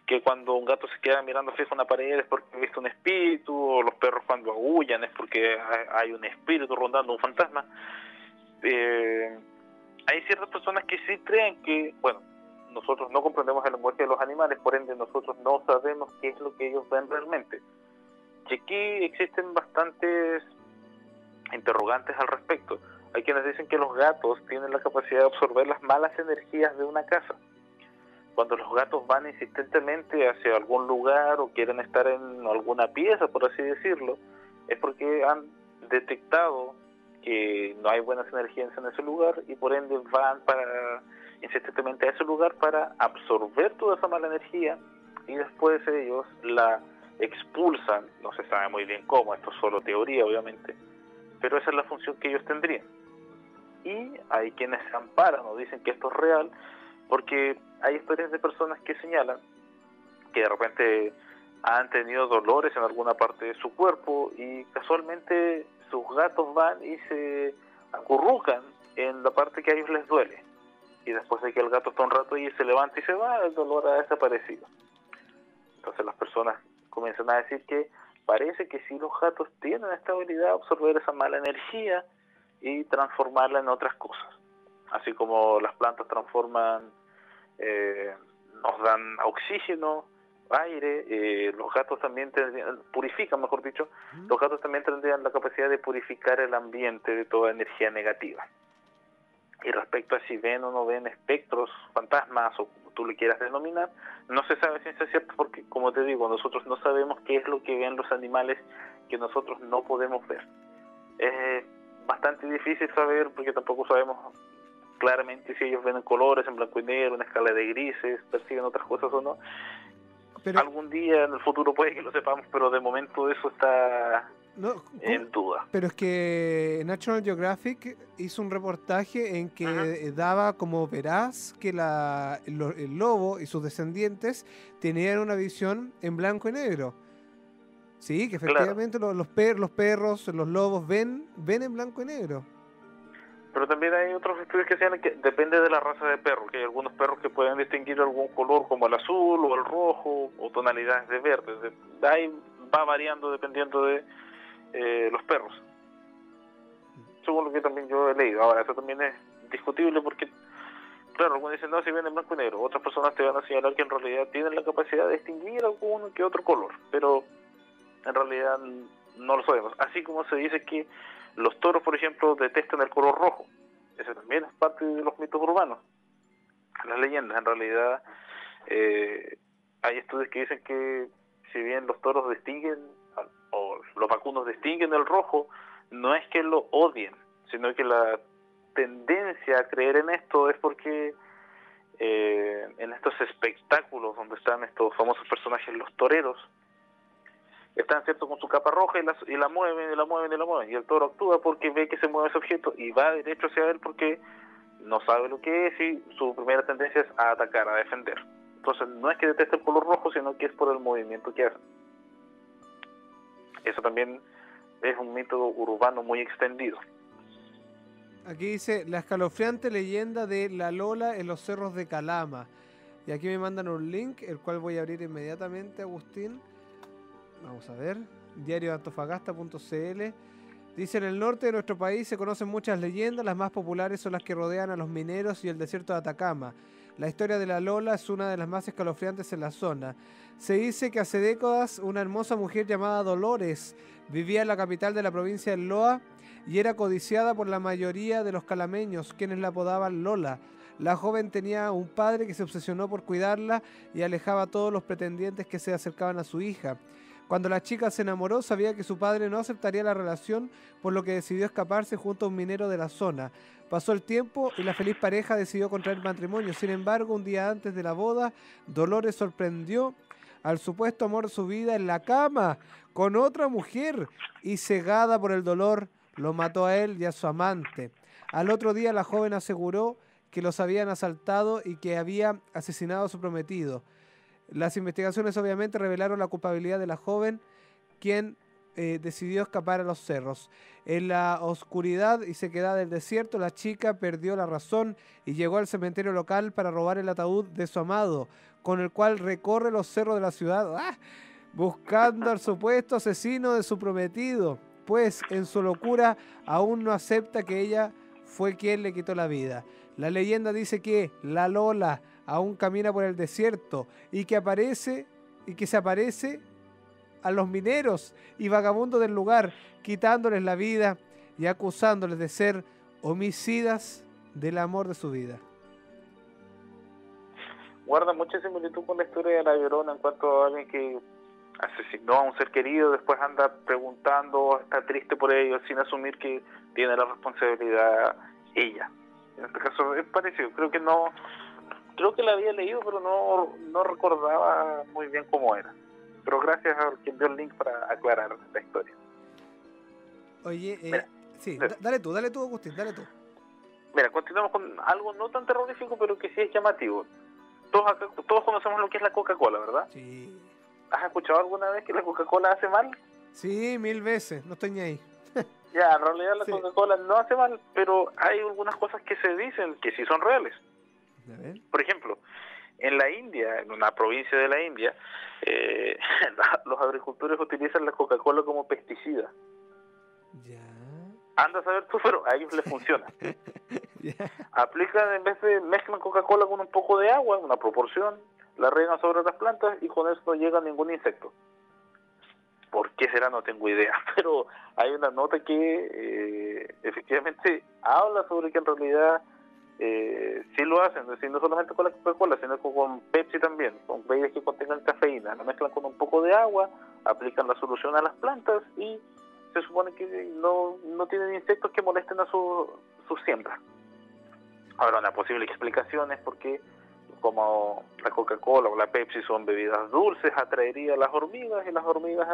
S3: que cuando un gato se queda mirando fijo una pared es porque ha visto un espíritu, o los perros cuando aúllan es porque hay un espíritu rondando, un fantasma. Hay ciertas personas que sí creen que, bueno, nosotros no comprendemos el lenguaje de los animales, por ende nosotros no sabemos qué es lo que ellos ven realmente. Y aquí existen bastantes interrogantes al respecto. Hay quienes dicen que los gatos tienen la capacidad de absorber las malas energías de una casa. Cuando los gatos van insistentemente hacia algún lugar o quieren estar en alguna pieza, por así decirlo, es porque han detectado que no hay buenas energías en ese lugar y por ende van insistentemente a ese lugar para absorber toda esa mala energía y después ellos la expulsan. No se sabe muy bien cómo, esto es solo teoría obviamente, pero esa es la función que ellos tendrían. Y hay quienes se amparan o dicen que esto es real porque hay historias de personas que señalan que de repente han tenido dolores en alguna parte de su cuerpo y casualmente sus gatos van y se acurrucan en la parte que a ellos les duele, y después de que el gato está un rato y se levanta y se va, el dolor ha desaparecido. Entonces las personas comienzan a decir que parece que sí, los gatos tienen esta habilidad de absorber esa mala energía y transformarla en otras cosas. Así como las plantas transforman, nos dan oxígeno, aire, los gatos también purifican, mejor dicho, los gatos también tendrían la capacidad de purificar el ambiente de toda energía negativa. Y respecto a si ven o no ven espectros, fantasmas o como tú le quieras denominar, no se sabe si es cierto porque, como te digo, nosotros no sabemos qué es lo que ven los animales que nosotros no podemos ver. Es bastante difícil saber porque tampoco sabemos claramente si ellos ven en colores, en blanco y negro, en escala de grises, perciben otras cosas o no. Pero algún día en el futuro puede que lo sepamos, pero de momento eso está
S2: No,
S3: en duda.
S2: pero es que National Geographic hizo un reportaje en que daba como veraz que el lobo y sus descendientes tenían una visión en blanco y negro. Sí, que
S3: Claro,
S2: efectivamente los perros, los lobos ven en blanco y negro.
S3: pero también hay otros estudios que señalan que depende de la raza de perro, que hay algunos perros que pueden distinguir algún color como el azul o el rojo o tonalidades de verde. Ahí va variando dependiendo de los perros, según lo que también yo he leído. Ahora, eso también es discutible porque, claro, algunos dicen, no, si ven en blanco y negro, otras personas te van a señalar que en realidad tienen la capacidad de distinguir alguno que otro color, pero en realidad no lo sabemos. Así como se dice que los toros, por ejemplo, detestan el color rojo. Ese también es parte de los mitos urbanos, las leyendas. En realidad hay estudios que dicen que si bien los toros distinguen o los vacunos distinguen el rojo, no es que lo odien, sino que la tendencia a creer en esto es porque en estos espectáculos donde están estos famosos personajes, los toreros, están, ¿cierto?, con su capa roja y la mueven, y la mueven, y la mueven, y el toro actúa porque ve que se mueve ese objeto y va derecho hacia él porque no sabe lo que es y su primera tendencia es a atacar, a defender. Entonces no es que deteste el color rojo, sino que es por el movimiento que hace. Eso también es un mito urbano muy extendido.
S2: Aquí dice la escalofriante leyenda de la Lola en los cerros de Calama. Y aquí me mandan un link, el cual voy a abrir inmediatamente, Agustín. Vamos a ver, diarioantofagasta.cl. Dice, en el norte de nuestro país se conocen muchas leyendas, las más populares son las que rodean a los mineros y el desierto de Atacama. La historia de la Lola es una de las más escalofriantes en la zona. Se dice que hace décadas una hermosa mujer llamada Dolores vivía en la capital de la provincia de Loa y era codiciada por la mayoría de los calameños, quienes la apodaban Lola. La joven tenía un padre que se obsesionó por cuidarla y alejaba a todos los pretendientes que se acercaban a su hija. Cuando la chica se enamoró, sabía que su padre no aceptaría la relación, por lo que decidió escaparse junto a un minero de la zona. Pasó el tiempo y la feliz pareja decidió contraer matrimonio. Sin embargo, un día antes de la boda, Dolores sorprendió al supuesto amor de su vida en la cama con otra mujer y, cegada por el dolor, lo mató a él y a su amante. Al otro día, la joven aseguró que los habían asaltado y que había asesinado a su prometido. Las investigaciones obviamente revelaron la culpabilidad de la joven, quien decidió escapar a los cerros. En la oscuridad y sequedad del desierto, la chica perdió la razón y llegó al cementerio local para robar el ataúd de su amado, con el cual recorre los cerros de la ciudad, buscando al supuesto asesino de su prometido, pues en su locura aún no acepta que ella fue quien le quitó la vida. La leyenda dice que la Lola aún camina por el desierto y que se aparece a los mineros y vagabundos del lugar, quitándoles la vida y acusándoles de ser homicidas del amor de su vida.
S3: Guarda mucha similitud con la historia de La Llorona en cuanto a alguien que asesinó a un ser querido, después anda preguntando, está triste por ello, sin asumir que tiene la responsabilidad ella. En este caso es parecido, creo que la había leído, pero no recordaba muy bien cómo era. Pero gracias a quien dio el link para aclarar la historia.
S2: Oye,
S3: Mira,
S2: sí, dale tú, Agustín, dale tú.
S3: Mira, continuamos con algo no tan terrorífico, pero que sí es llamativo. Todos conocemos lo que es la Coca-Cola, ¿verdad?
S2: Sí.
S3: ¿Has escuchado alguna vez que la Coca-Cola hace mal?
S2: Sí, 1000 veces, no estoy ni ahí.
S3: Ya, en realidad la
S2: Sí.
S3: Coca-Cola no hace mal, pero hay algunas cosas que se dicen que sí son reales.
S2: A ver.
S3: Por ejemplo, en la India, en una provincia de la India, los agricultores utilizan la Coca-Cola como pesticida.
S2: Ya.
S3: Anda a saber tú, pero a ellos les funciona.
S2: Ya.
S3: Aplican, en vez de mezclan Coca-Cola con un poco de agua, una proporción, la riegan sobre las plantas y con eso no llega ningún insecto. ¿Por qué será? No tengo idea, pero hay una nota que efectivamente habla sobre que en realidad sí lo hacen, es decir, no solamente con la Coca-Cola, sino con Pepsi también, con bebidas que contengan cafeína, la mezclan con un poco de agua, aplican la solución a las plantas y se supone que no tienen insectos que molesten a sus siembras. Ahora, una posible explicación es porque como la Coca-Cola o la Pepsi son bebidas dulces, atraería a las hormigas y las hormigas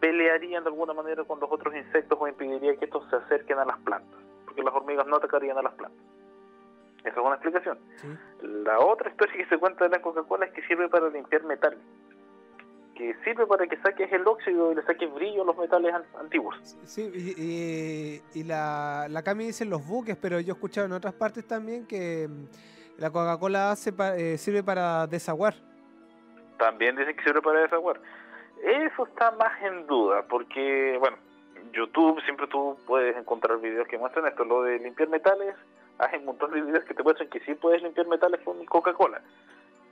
S3: pelearían de alguna manera con los otros insectos o impediría que estos se acerquen a las plantas, porque las hormigas no atacarían a las plantas. Esa es una explicación.
S2: Sí.
S3: La otra historia que se cuenta de la Coca-Cola es que sirve para limpiar metal, que sirve para que saques el óxido y le saques brillo a los metales antiguos.
S2: Sí, y la Cami dice los buques, pero yo he escuchado en otras partes también que la Coca-Cola sirve para desaguar.
S3: También dicen que sirve para desaguar. Eso está más en duda, porque, bueno, YouTube, siempre tú puedes encontrar videos que muestran esto. Lo de limpiar metales, hay un montón de videos que te muestran que sí puedes limpiar metales con Coca-Cola.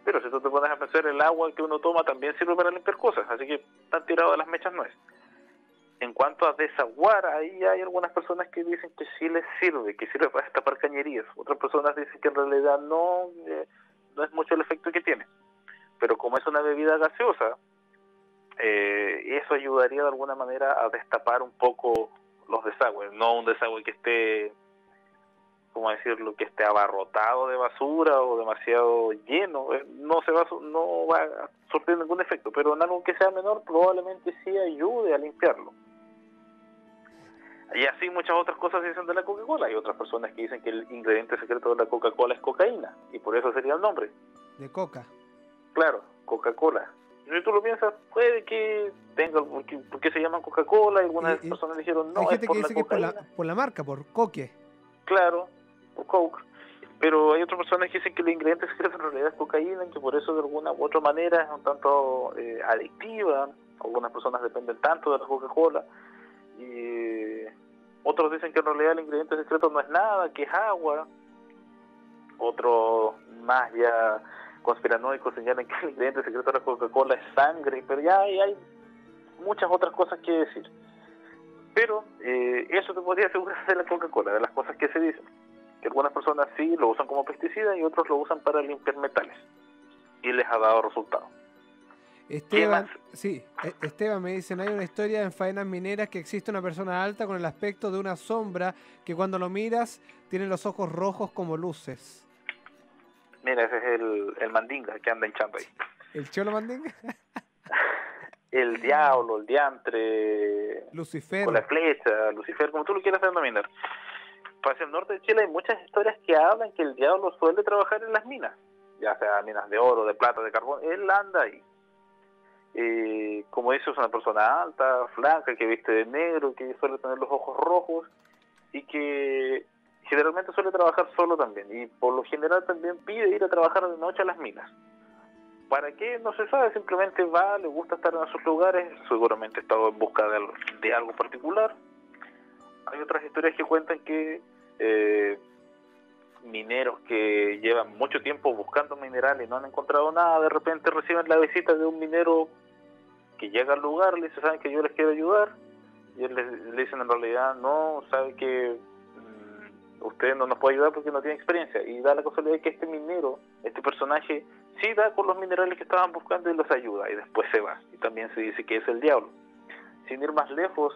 S3: Pero si tú te pones a pensar, el agua que uno toma también sirve para limpiar cosas, así que tan tirado de las mechas no es. En cuanto a desaguar, ahí hay algunas personas que dicen que sí les sirve, que sirve para destapar cañerías. Otras personas dicen que en realidad no es mucho el efecto que tiene. Pero como es una bebida gaseosa, eso ayudaría de alguna manera a destapar un poco los desagües. No un desagüe que esté, ¿cómo decirlo?, que esté abarrotado de basura o demasiado lleno. No va a surtir ningún efecto, pero en algo que sea menor probablemente sí ayude a limpiarlo. Y así muchas otras cosas dicen de la Coca-Cola. Hay otras personas que dicen que el ingrediente secreto de la Coca-Cola es cocaína, y por eso sería el nombre.
S2: De coca.
S3: Claro, Coca-Cola. Si tú lo piensas, puede que tenga, ¿por qué se llaman Coca-Cola? Y algunas personas dijeron, no,
S2: hay gente
S3: es por
S2: que
S3: la
S2: dice que
S3: cocaína.
S2: es por la marca, por Coque.
S3: Claro, por Coke. Pero hay otras personas que dicen que el ingrediente secreto en realidad es cocaína, y que por eso de alguna u otra manera es un tanto adictiva. Algunas personas dependen tanto de la Coca-Cola. Y otros dicen que en realidad el ingrediente secreto no es nada, que es agua. Otros más ya conspiranoicos señalan que el ingrediente secreto de la Coca-Cola es sangre, pero ya hay muchas otras cosas que decir. Pero eso te podría asegurar de la Coca-Cola, de las cosas que se dicen. Que algunas personas sí lo usan como pesticida y otros lo usan para limpiar metales. Y les ha dado resultado.
S2: Esteban me dicen, hay una historia en faenas mineras que existe una persona alta con el aspecto de una sombra que cuando lo miras tiene los ojos rojos como luces.
S3: Mira, ese es el mandinga que anda hinchando ahí.
S2: ¿El cholo mandinga?
S3: El diablo, el diantre,
S2: Lucifer.
S3: con la flecha, Lucifer, como tú lo quieras denominar. Hacia el norte de Chile hay muchas historias que hablan que el diablo suele trabajar en las minas, ya sea minas de oro, de plata, de carbón. Él anda ahí. Como dices, es una persona alta, flaca, que viste de negro, que suele tener los ojos rojos y que generalmente suele trabajar solo también, y por lo general también pide ir a trabajar de noche a las minas. ¿Para qué? No se sabe, simplemente va, le gusta estar en esos lugares, seguramente ha estado en busca de algo particular. Hay otras historias que cuentan que mineros que llevan mucho tiempo buscando minerales y no han encontrado nada, de repente reciben la visita de un minero que llega al lugar, le dice, ¿saben que yo les quiero ayudar? Y él le dicen, en realidad, no, sabe que usted no nos puede ayudar porque no tiene experiencia. Y da la casualidad que este minero, este personaje, sí da con los minerales que estaban buscando y los ayuda, y después se va. Y también se dice que es el diablo. Sin ir más lejos,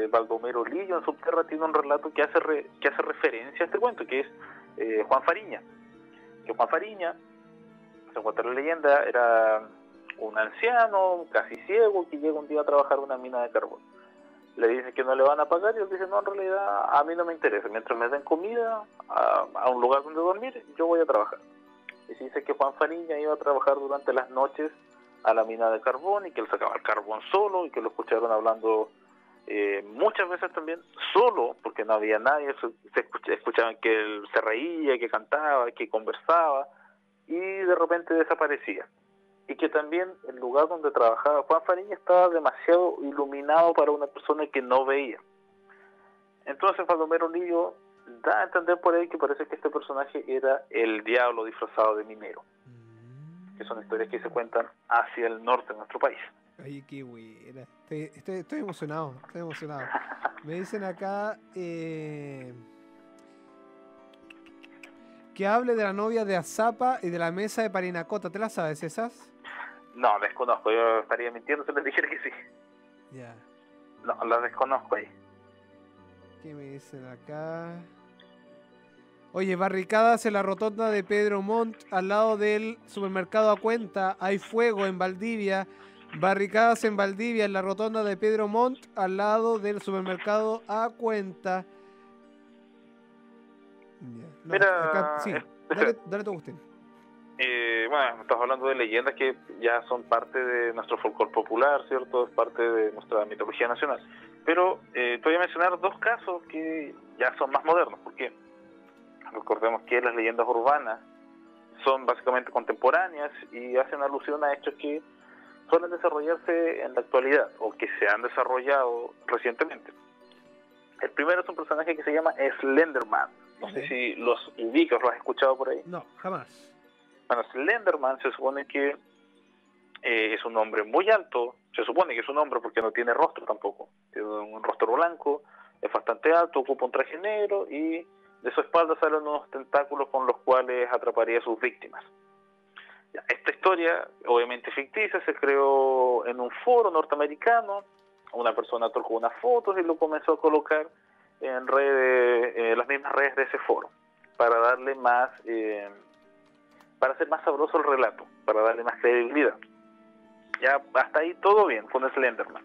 S3: Baldomero Lillo en Subterra tiene un relato que hace referencia a este cuento, que es Juan Fariña. Que Juan Fariña, se cuenta la leyenda, era un anciano, casi ciego, que llega un día a trabajar en una mina de carbón. Le dice que no le van a pagar y él dice, no, en realidad a mí no me interesa, mientras me den comida, a un lugar donde dormir, yo voy a trabajar. Y se dice que Juan Fariña iba a trabajar durante las noches a la mina de carbón y que él sacaba el carbón solo y que lo escucharon hablando muchas veces también solo, porque no había nadie, escuchaban que él se reía, que cantaba, que conversaba, y de repente desaparecía. Y que también el lugar donde trabajaba Juan Fariña estaba demasiado iluminado para una persona que no veía. Entonces Baldomero Lillo da a entender por ahí que parece que este personaje era el diablo disfrazado de minero, que son historias que se cuentan hacia el norte de nuestro país.
S2: Ay, qué buena. Estoy emocionado, Me dicen acá que hable de la novia de Azapa y de la mesa de Parinacota. ¿Te la sabes esas?
S3: No, desconozco, yo estaría mintiendo si les dijera que sí.
S2: Ya.
S3: No, las desconozco ahí.
S2: ¿Qué me dicen acá? Oye, barricadas en la rotonda de Pedro Montt, al lado del supermercado A Cuenta. Hay fuego en Valdivia. Barricadas en Valdivia, en la rotonda de Pedro Montt, al lado del supermercado A Cuenta. Ya, no,
S3: Mira,
S2: sí, dale tú, Agustín.
S3: bueno, estamos hablando de leyendas que ya son parte de nuestro folclore popular, ¿cierto? Es parte de nuestra mitología nacional. Pero te voy a mencionar dos casos que ya son más modernos, porque recordemos que las leyendas urbanas son básicamente contemporáneas y hacen alusión a hechos que suelen desarrollarse en la actualidad o que se han desarrollado recientemente. El primero es un personaje que se llama Slenderman. No sé si los ubicas, los has escuchado por ahí.
S2: No, jamás.
S3: Bueno, Slenderman se supone que es un hombre muy alto. Se supone que es un hombre porque no tiene rostro tampoco. Tiene un rostro blanco, es bastante alto, ocupa un traje negro y de su espalda salen unos tentáculos con los cuales atraparía a sus víctimas. Esta historia, obviamente ficticia, se creó en un foro norteamericano. Una persona tomó unas fotos y lo comenzó a colocar en redes, las mismas redes de ese foro, para darle más, para hacer más sabroso el relato, para darle más credibilidad. Ya hasta ahí todo bien con Slenderman,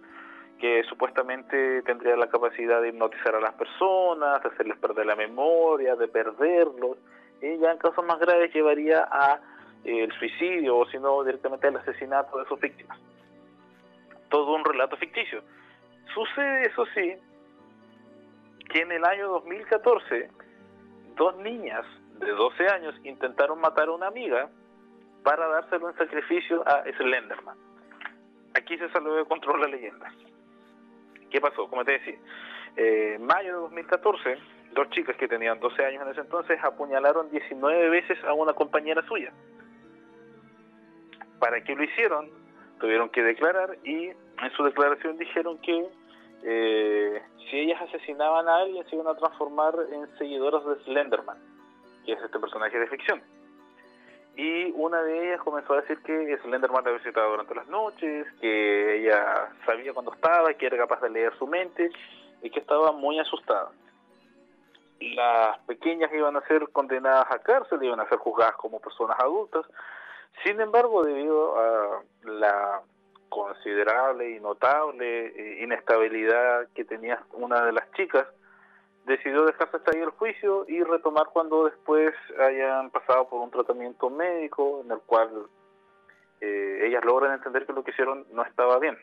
S3: que supuestamente tendría la capacidad de hipnotizar a las personas, de hacerles perder la memoria, de perderlos, y ya en casos más graves llevaría a el suicidio o si no directamente al asesinato de sus víctimas. Todo un relato ficticio. Sucede, eso sí, que en el año 2014 dos niñas de 12 años intentaron matar a una amiga para dárselo en sacrificio a Slenderman. Aquí se salió de control la leyenda. ¿Qué pasó? Como te decía, en mayo de 2014, dos chicas que tenían 12 años en ese entonces apuñalaron 19 veces a una compañera suya. ¿Para qué lo hicieron? Tuvieron que declarar y en su declaración dijeron que si ellas asesinaban a alguien se iban a transformar en seguidoras de Slenderman, que es este personaje de ficción. Y una de ellas comenzó a decir que Slenderman la visitaba durante las noches, que ella sabía cuándo estaba, que era capaz de leer su mente y que estaba muy asustada. Las pequeñas iban a ser condenadas a cárcel, iban a ser juzgadas como personas adultas. Sin embargo, debido a la considerable y notable inestabilidad que tenía una de las chicas, decidió dejarse hasta ahí el juicio y retomar cuando después hayan pasado por un tratamiento médico en el cual ellas logran entender que lo que hicieron no estaba bien.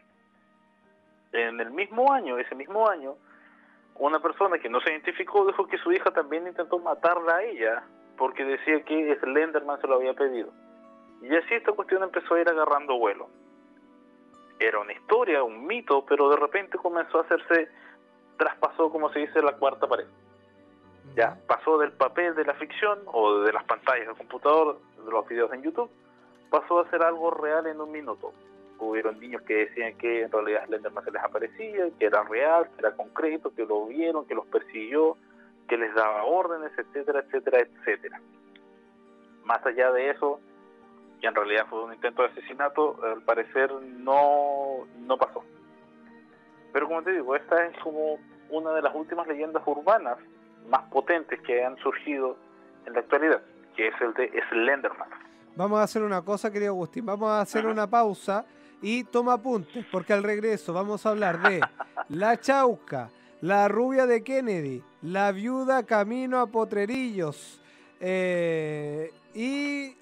S3: En el mismo año, ese mismo año, una persona que no se identificó dijo que su hija también intentó matarla a ella porque decía que Slenderman se lo había pedido. Y así esta cuestión empezó a ir agarrando vuelo. Era una historia, un mito, pero de repente comenzó a hacerse, traspasó, como se dice, la cuarta pared. Ya pasó del papel de la ficción o de las pantallas del computador, de los videos en YouTube, pasó a ser algo real en un minuto. Hubieron niños que decían que en realidad Slenderman se les aparecía, que era real, que era concreto, que lo vieron, que los persiguió, que les daba órdenes, etcétera, etcétera, etcétera. Más allá de eso, que en realidad fue un intento de asesinato, al parecer no pasó. Pero como te digo, esta es como una de las últimas leyendas urbanas más potentes que han surgido en la actualidad, que es el de Slenderman.
S2: Vamos a hacer una cosa, querido Agustín, vamos a hacer una pausa y toma apuntes, porque al regreso vamos a hablar de La Chauca, la rubia de Kennedy, la viuda camino a Potrerillos, y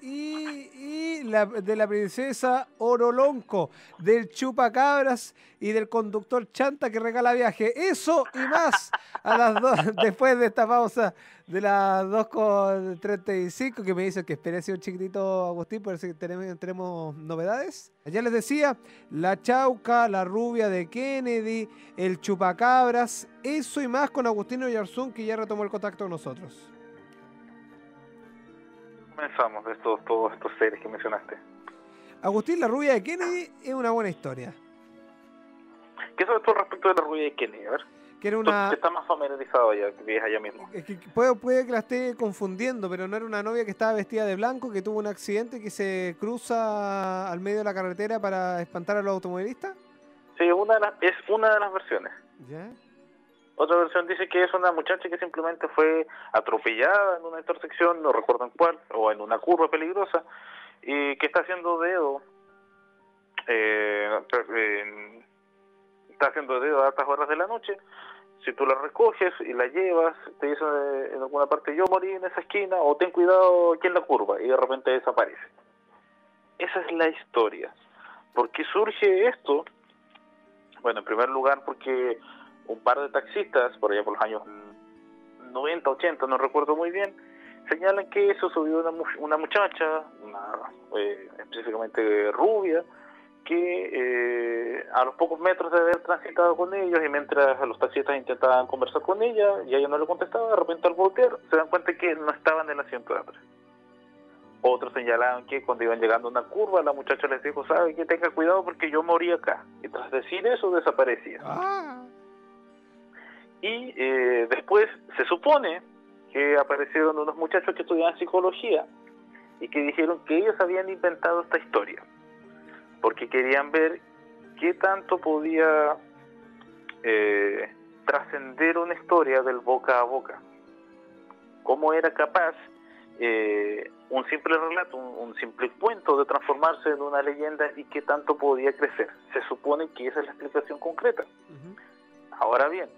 S2: de la princesa Orolonco, del chupacabras y del conductor chanta que regala viaje. Eso y más a las 2, después de esta pausa de las 2:35, que me dice que espere un chiquitito, Agustín, por si tenemos novedades. Ya les decía, La Chauca, la rubia de Kennedy, el chupacabras, eso y más con Agustín Oyarzún, que ya retomó el contacto con nosotros.
S3: Comenzamos de todos estos seres que mencionaste.
S2: Agustín, la rubia de Kennedy es una buena historia.
S3: ¿Qué sabes tú respecto de la rubia de Kennedy? A ver.
S2: Que era una...
S3: Tú estás más familiarizado ya, que vives allá mismo.
S2: Es que puede que la esté confundiendo, pero no era una novia que estaba vestida de blanco, que tuvo un accidente, que se cruza al medio de la carretera para espantar a los automovilistas.
S3: Sí, es una de las versiones.
S2: ¿Ya?
S3: Otra versión dice que es una muchacha que simplemente fue atropellada en una intersección, no recuerdo en cuál, o en una curva peligrosa, y que está haciendo dedo está haciendo dedo a altas horas de la noche. Si tú la recoges y la llevas, te dice en alguna parte, yo morí en esa esquina, o ten cuidado aquí en la curva, y de repente desaparece. Esa es la historia. ¿Por qué surge esto? Bueno, en primer lugar porque un par de taxistas, por allá por los años 90, 80, no recuerdo muy bien, señalan que eso subió una muchacha, específicamente rubia, que a los pocos metros de haber transitado con ellos, y mientras los taxistas intentaban conversar con ella y ella no le contestaba, de repente al voltear se dan cuenta que no estaba en el asiento de atrás. Otros señalaban que cuando iban llegando a una curva, la muchacha les dijo, sabe que tenga cuidado porque yo morí acá, y tras decir eso desaparecía. Y después se supone que aparecieron unos muchachos que estudiaban psicología y que dijeron que ellos habían inventado esta historia porque querían ver qué tanto podía trascender una historia del boca a boca, cómo era capaz un simple relato, un simple cuento de transformarse en una leyenda y qué tanto podía crecer. Se supone que esa es la explicación concreta. Ahora bien,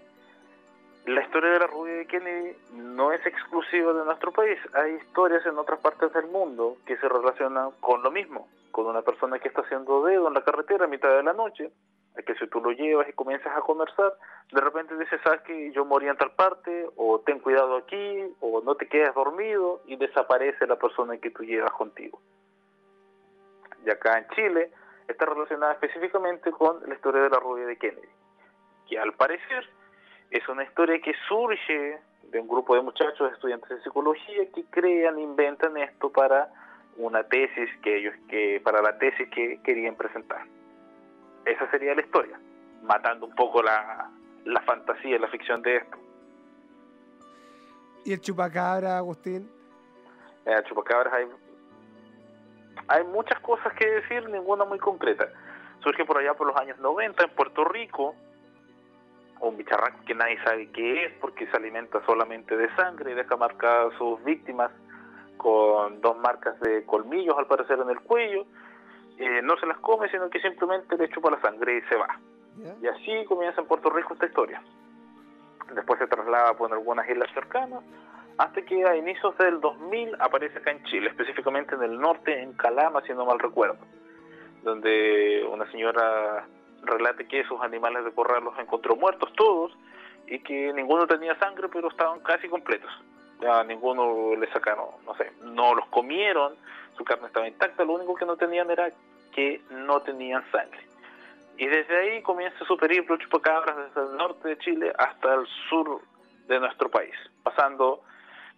S3: la historia de la rubia de Kennedy no es exclusiva de nuestro país. Hay historias en otras partes del mundo que se relacionan con lo mismo, con una persona que está haciendo dedo en la carretera a mitad de la noche, que si tú lo llevas y comienzas a conversar, de repente dices, sabes que yo morí en tal parte, o ten cuidado aquí, o no te quedes dormido, y desaparece la persona que tú llevas contigo. Y acá en Chile está relacionada específicamente con la historia de la rubia de Kennedy, que al parecer es una historia que surge de un grupo de muchachos estudiantes de psicología que crean, inventan esto para una tesis para la tesis que querían presentar. Esa sería la historia, matando un poco la fantasía, la ficción de esto.
S2: ¿Y el chupacabra, Agustín?
S3: Chupacabras hay muchas cosas que decir, ninguna muy concreta. Surge por allá por los años 90 en Puerto Rico, un bicharraco que nadie sabe qué es porque se alimenta solamente de sangre y deja marcadas a sus víctimas con 2 marcas de colmillos al parecer en el cuello. No se las come, sino que simplemente le chupa la sangre y se va. Y así comienza en Puerto Rico esta historia. Después se traslada por algunas islas cercanas, hasta que a inicios del 2000 aparece acá en Chile, específicamente en el norte, en Calama, si no mal recuerdo, donde una señora relata que sus animales de corral los encontró muertos todos, y que ninguno tenía sangre, pero estaban casi completos. Ya ninguno le sacaron, no los comieron, su carne estaba intacta, lo único que no tenían era que no tenían sangre. Y desde ahí comienza su periplo chupacabras desde el norte de Chile hasta el sur de nuestro país, pasando,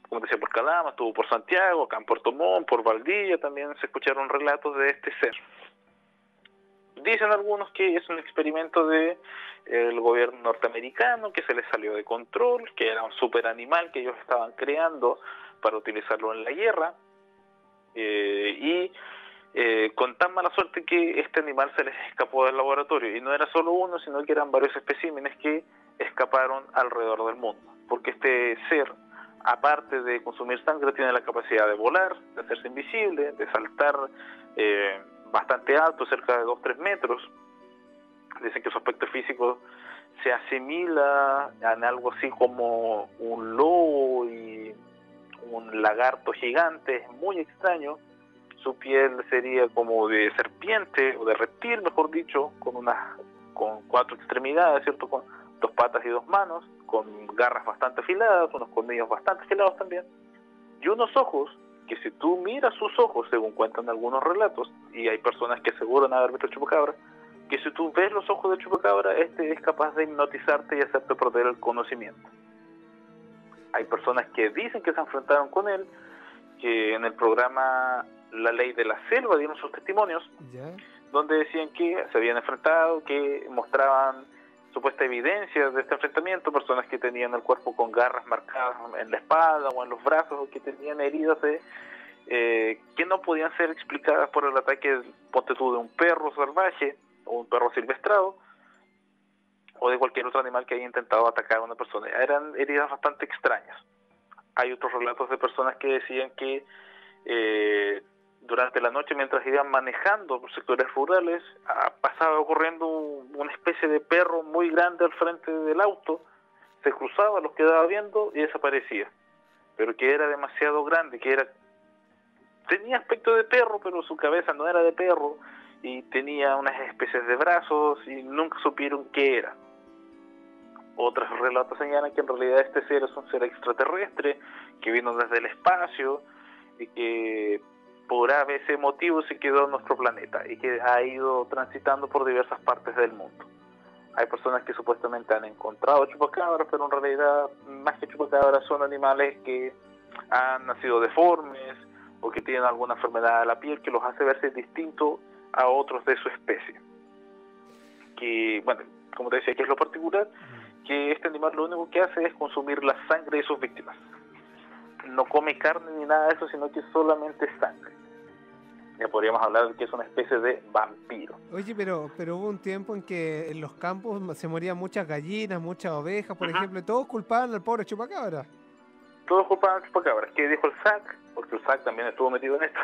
S3: como decía, por Calama, estuvo por Santiago, acá en Puerto Montt, por Valdivia, también se escucharon relatos de este ser. Dicen algunos que es un experimento del gobierno norteamericano, que se les salió de control, que era un super animal que ellos estaban creando para utilizarlo en la guerra, con tan mala suerte que este animal se les escapó del laboratorio, y no era solo uno, sino que eran varios especímenes que escaparon alrededor del mundo, porque este ser, aparte de consumir sangre, tiene la capacidad de volar, de hacerse invisible, de saltar bastante alto, cerca de 2-3 metros. Dicen que su aspecto físico se asimila en algo así como un lobo y un lagarto gigante, es muy extraño. Su piel sería como de serpiente o de reptil, mejor dicho, con 4 extremidades, ¿cierto? Con 2 patas y 2 manos, con garras bastante afiladas, unos colmillos bastante afilados también, y unos ojos que, si tú miras sus ojos, según cuentan algunos relatos, y hay personas que aseguran haber visto chupacabra, que si tú ves los ojos de chupacabra, este es capaz de hipnotizarte y hacerte perder el conocimiento. Hay personas que dicen que se enfrentaron con él, que en el programa La Ley de la Selva dieron sus testimonios, donde decían que se habían enfrentado, que mostraban supuesta evidencia de este enfrentamiento, personas que tenían el cuerpo con garras marcadas en la espalda o en los brazos, o que tenían heridas que no podían ser explicadas por el ataque, ponte tú, de un perro salvaje o un perro silvestrado, o de cualquier otro animal que haya intentado atacar a una persona. Eran heridas bastante extrañas. Hay otros relatos de personas que decían que durante la noche, mientras iban manejando por sectores rurales, pasaba corriendo una especie de perro muy grande al frente del auto, se cruzaba, los quedaba viendo y desaparecía. Pero que era demasiado grande, tenía aspecto de perro, pero su cabeza no era de perro, y tenía unas especies de brazos, y nunca supieron qué era. Otros relatos señalan que en realidad este ser es un ser extraterrestre, que vino desde el espacio, y que por ABC motivo se quedó en nuestro planeta, y que ha ido transitando por diversas partes del mundo. Hay personas que supuestamente han encontrado chupacabras, pero en realidad, más que chupacabras, son animales que han nacido deformes, o que tienen alguna enfermedad de la piel que los hace verse distintos a otros de su especie. Que, bueno, como te decía, que es lo particular, que este animal lo único que hace es consumir la sangre de sus víctimas. No come carne ni nada de eso, sino que solamente sangre. Ya podríamos hablar de que es una especie de vampiro.
S2: Oye, pero hubo un tiempo en que en los campos se morían muchas gallinas, muchas ovejas, por ejemplo, y todos culpaban al pobre chupacabra.
S3: Todos culpaban al chupacabra. ¿Qué dijo el SAC? Porque el SAC también estuvo metido en esto.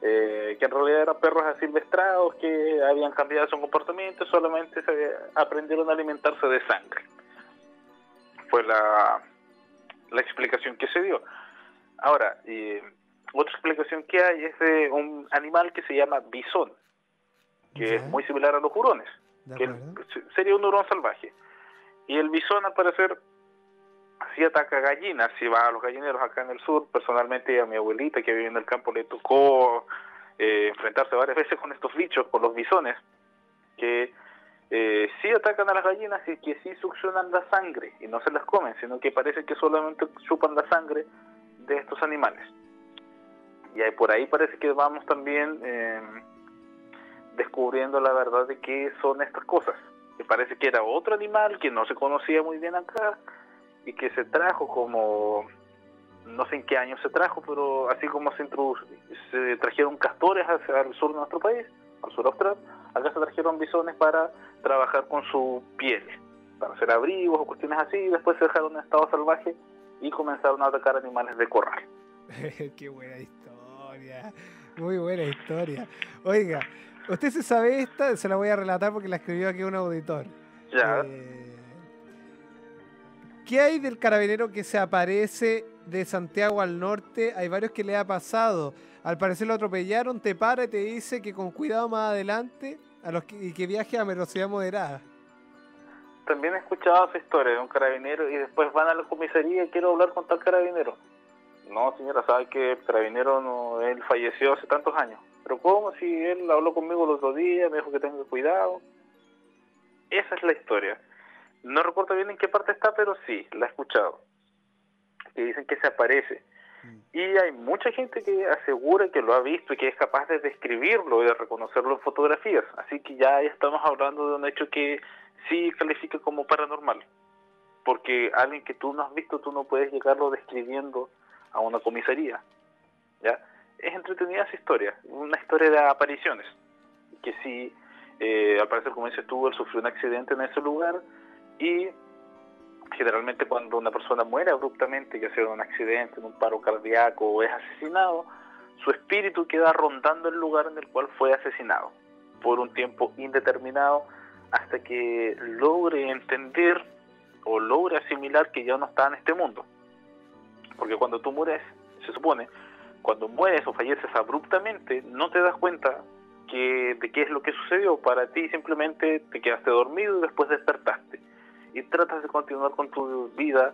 S3: Que en realidad eran perros asilvestrados que habían cambiado su comportamiento, solamente aprendieron a alimentarse de sangre. Fue la explicación que se dio. Ahora, otra explicación que hay es de un animal que se llama bisón, que es muy similar a los hurones, que sería un hurón salvaje. Y el bisón, al parecer, sí ataca gallinas, si va a los gallineros acá en el sur. Personalmente a mi abuelita que vive en el campo le tocó enfrentarse varias veces con estos bichos, con los bisones, que sí atacan a las gallinas y que sí succionan la sangre y no se las comen, sino que parece que solamente chupan la sangre de estos animales. Y ahí, por ahí parece que vamos también descubriendo la verdad de qué son estas cosas, que parece que era otro animal que no se conocía muy bien acá, y que se trajo como, no sé en qué año se trajo, pero así como se trajeron castores hacia el sur de nuestro país, al sur austral, acá se trajeron bisones para trabajar con su piel, para hacer abrigos o cuestiones así, y después se dejaron en estado salvaje y comenzaron a atacar animales de corral.
S2: Qué buena historia, muy buena historia. Oiga, usted se sabe esta, se la voy a relatar porque la escribió aquí un auditor.
S3: Ya.
S2: ¿Qué hay del carabinero que se aparece de Santiago al norte? Hay varios que le ha pasado. Al parecer lo atropellaron, te para y te dice que con cuidado más adelante y que viaje a velocidad moderada.
S3: También he escuchado esa historia de un carabinero y después van a la comisaría y quiero hablar con tal carabinero. No, señora, sabe que el carabinero él falleció hace tantos años. Pero ¿cómo? Si él habló conmigo el otro día, me dijo que tenga cuidado. Esa es la historia. No recuerdo bien en qué parte está, pero sí, la he escuchado. Que dicen que se aparece. Y hay mucha gente que asegura que lo ha visto y que es capaz de describirlo y de reconocerlo en fotografías. Así que ya estamos hablando de un hecho que sí califica como paranormal. Porque alguien que tú no has visto, tú no puedes llegarlo describiendo a una comisaría. ¿Ya? Es entretenida esa historia, una historia de apariciones. Que sí, al parecer, como dices tú, él sufrió un accidente en ese lugar. Y generalmente cuando una persona muere abruptamente, ya sea en un accidente, en un paro cardíaco o es asesinado, su espíritu queda rondando el lugar en el cual fue asesinado por un tiempo indeterminado hasta que logre entender o logre asimilar que ya no está en este mundo. Porque cuando tú mueres, se supone, cuando mueres o falleces abruptamente, no te das cuenta de qué es lo que sucedió. Para ti simplemente te quedaste dormido y después despertaste. Y tratas de continuar con tu vida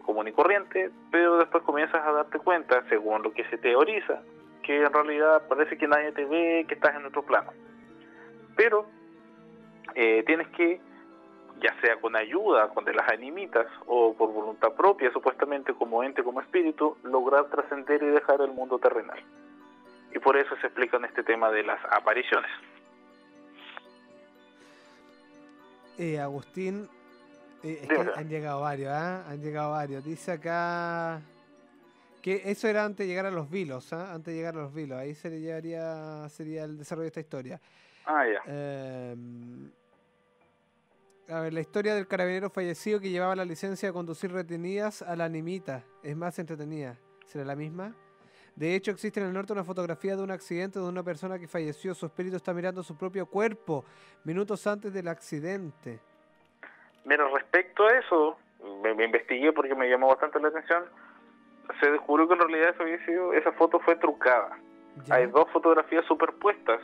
S3: común y corriente, pero después comienzas a darte cuenta, según lo que se teoriza, que en realidad parece que nadie te ve, que estás en otro plano. Pero tienes que, ya sea con ayuda de las animitas o por voluntad propia, supuestamente como ente, como espíritu, lograr trascender y dejar el mundo terrenal. Y por eso se explica en este tema de las apariciones.
S2: Agustín, es que han llegado varios, han llegado varios. Dice acá que eso era antes de llegar a los vilos, antes de llegar a los vilos. Ahí sería el desarrollo de esta historia.
S3: Ya.
S2: A ver, la historia del carabinero fallecido que llevaba la licencia de conducir retenidas a la animita. Es más entretenida. ¿Será la misma? De hecho, existe en el norte una fotografía de un accidente de una persona que falleció. Su espíritu está mirando su propio cuerpo minutos antes del accidente.
S3: Mira, respecto a eso, me investigué porque me llamó bastante la atención. Se descubrió que en realidad esa foto fue trucada.
S2: ¿Ya?
S3: Hay dos fotografías superpuestas,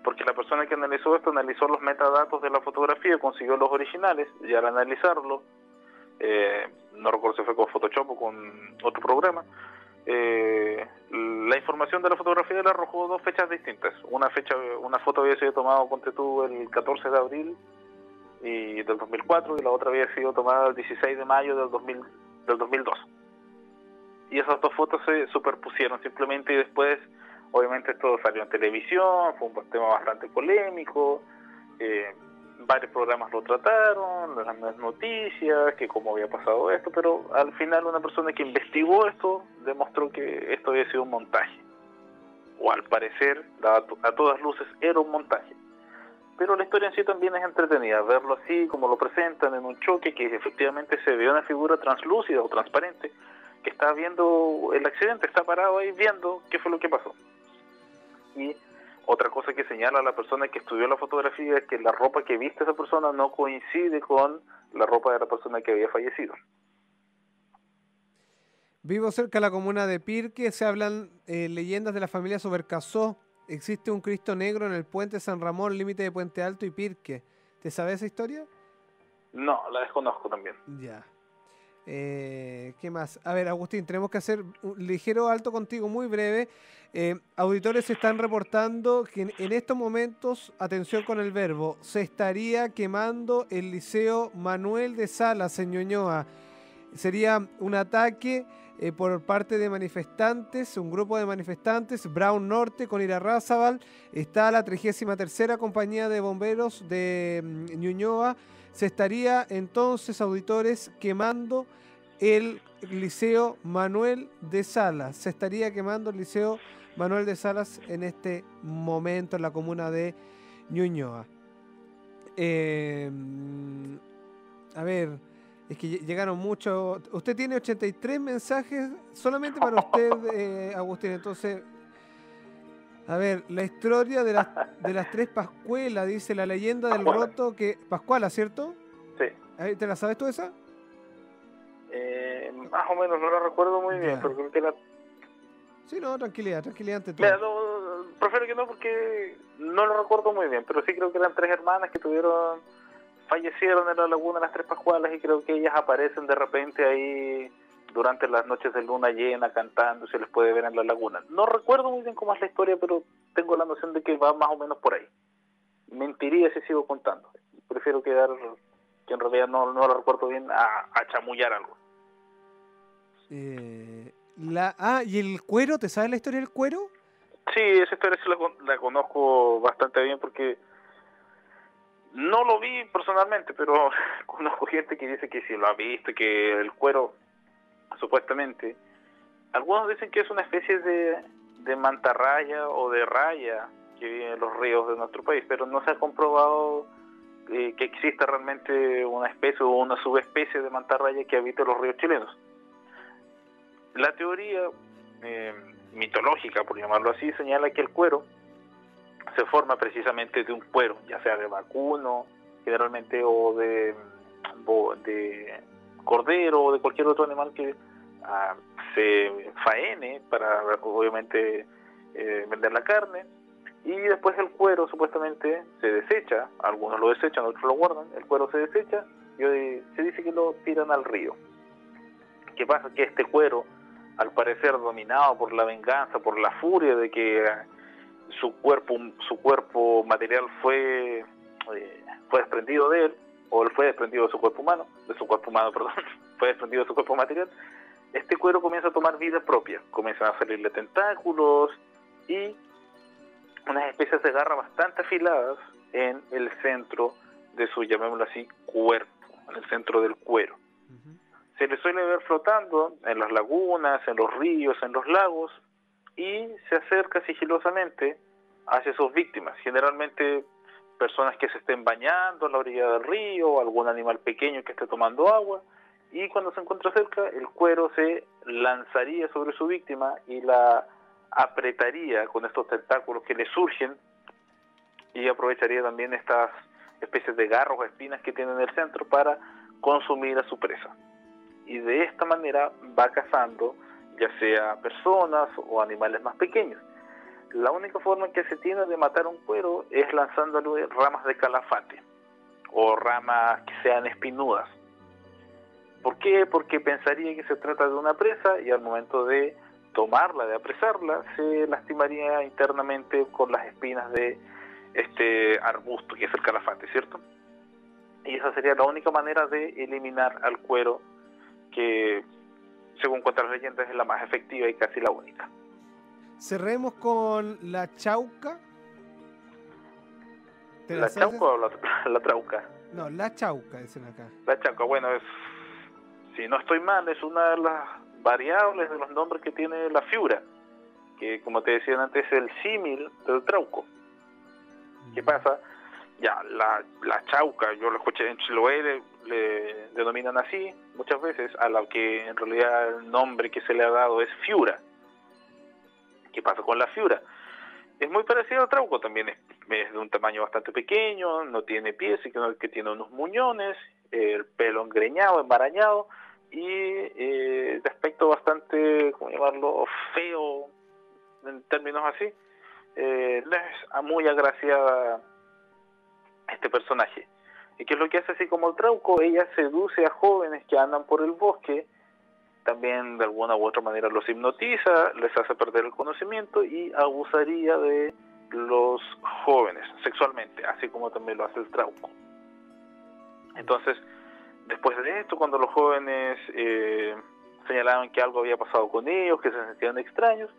S3: porque la persona que analizó esto analizó los metadatos de la fotografía, consiguió los originales, y al analizarlo, no recuerdo si fue con Photoshop o con otro programa, la información de la fotografía le arrojó dos fechas distintas. Una foto había sido tomada, ponte tú, el 14 de abril del 2004, y la otra había sido tomada el 16 de mayo del 2002. Y esas dos fotos se superpusieron simplemente, y después, obviamente, esto salió en televisión, fue un tema bastante polémico, varios programas lo trataron, las noticias, que cómo había pasado esto, pero al final una persona que investigó esto demostró que esto había sido un montaje, o al parecer, a todas luces, era un montaje. Pero la historia en sí también es entretenida, verlo así como lo presentan en un choque, que efectivamente se ve una figura translúcida o transparente, que está viendo el accidente, está parado ahí viendo qué fue lo que pasó. Y otra cosa que señala la persona que estudió la fotografía es que la ropa que viste esa persona no coincide con la ropa de la persona que había fallecido.
S2: Vivo cerca de la comuna de Pirque, se hablan leyendas de la familia Sobercasó. Existe un Cristo negro en el puente San Ramón, límite de Puente Alto y Pirque. ¿Te sabes esa historia?
S3: No, la desconozco también.
S2: Ya. ¿Qué más? A ver, Agustín, tenemos que hacer un ligero alto contigo, muy breve. Auditores están reportando que en estos momentos, atención con el verbo, se estaría quemando el Liceo Manuel de Salas en Ñuñoa. Sería un ataque por parte de manifestantes, un grupo de manifestantes, Brown Norte con Irarrázaval. Está la 33ª Compañía de Bomberos de Ñuñoa. Se estaría entonces, auditores, quemando el Liceo Manuel de Salas. Se estaría quemando el Liceo Manuel de Salas en este momento en la comuna de Ñuñoa. A ver, es que llegaron muchos. Usted tiene 83 mensajes solamente para usted, Agustín. Entonces, a ver, la historia de las tres Pascuelas, dice la leyenda del roto que... Pascuala, ¿cierto?
S3: Sí.
S2: ¿Te la sabes tú esa?
S3: Más o menos, no la recuerdo muy bien, pero creo que la...
S2: Sí, no, tranquilidad ante todo.
S3: Mira, prefiero que no, porque no lo recuerdo muy bien, pero sí creo que eran tres hermanas que fallecieron en la laguna de las Tres Pascualas, y creo que ellas aparecen de repente ahí durante las noches de luna llena cantando, se les puede ver en la laguna. No recuerdo muy bien cómo es la historia, pero tengo la noción de que va más o menos por ahí. Mentiría si sigo contando. Prefiero quedar, que en realidad no lo recuerdo bien, a chamullar algo.
S2: ¿Y el cuero? ¿Te sabes la historia del cuero?
S3: Sí, esa historia sí la conozco bastante bien, porque no lo vi personalmente, pero conozco gente que dice que sí lo ha visto, que el cuero, supuestamente, algunos dicen que es una especie de mantarraya o de raya que vive en los ríos de nuestro país, pero no se ha comprobado que exista realmente una especie o una subespecie de mantarraya que habite los ríos chilenos. La teoría mitológica, por llamarlo así, señala que el cuero se forma precisamente de un cuero, ya sea de vacuno, generalmente, o de cordero, o de cualquier otro animal que se faene para, obviamente, vender la carne, y después el cuero supuestamente se desecha, algunos lo desechan, otros lo guardan, el cuero se desecha y se dice que lo tiran al río. ¿Qué pasa? Que este cuero, al parecer dominado por la venganza, por la furia de que su cuerpo material fue desprendido de él, o él fue desprendido de su cuerpo humano, fue desprendido de su cuerpo material, este cuero comienza a tomar vida propia, comienzan a salirle tentáculos y unas especies de garra bastante afiladas en el centro de su, llamémoslo así, cuerpo, en el centro del cuero. Se le suele ver flotando en las lagunas, en los ríos, en los lagos, y se acerca sigilosamente hacia sus víctimas, generalmente personas que se estén bañando a la orilla del río, o algún animal pequeño que esté tomando agua, y cuando se encuentra cerca, el cuero se lanzaría sobre su víctima y la apretaría con estos tentáculos que le surgen, y aprovecharía también estas especies de garros o espinas que tiene en el centro para consumir a su presa. Y de esta manera va cazando ya sea personas o animales más pequeños. La única forma que se tiene de matar un cuero es lanzándole ramas de calafate o ramas que sean espinudas. ¿Por qué? Porque pensaría que se trata de una presa y al momento de tomarla, de apresarla, se lastimaría internamente con las espinas de este arbusto que es el calafate, ¿cierto? Y esa sería la única manera de eliminar al cuero, que según cuentan las leyendas es la más efectiva y casi la única.
S2: Cerremos con la chauca.
S3: ¿La chauca o la trauca?
S2: No, la chauca, dicen acá.
S3: La chauca, bueno, es, si no estoy mal, es una de las variables de los nombres que tiene la fiura, que como te decía antes es el símil del trauco. ¿Qué pasa? Ya, la chauca, yo lo escuché en Chiloé, le denominan así muchas veces, a la que en realidad el nombre que se le ha dado es fiura. ¿Qué pasa con la fiura? Es muy parecido al trauco, también es de un tamaño bastante pequeño, no tiene pies, sino que tiene unos muñones, el pelo engreñado, embarañado, y de aspecto bastante, ¿cómo llamarlo?, feo, en términos así. No es muy agraciada este personaje. ¿Y qué es lo que hace? Así como el trauco, ella seduce a jóvenes que andan por el bosque, también de alguna u otra manera los hipnotiza, les hace perder el conocimiento y abusaría de los jóvenes sexualmente, así como también lo hace el trauco. Entonces, después de esto, cuando los jóvenes señalaban que algo había pasado con ellos, que se sentían extraños,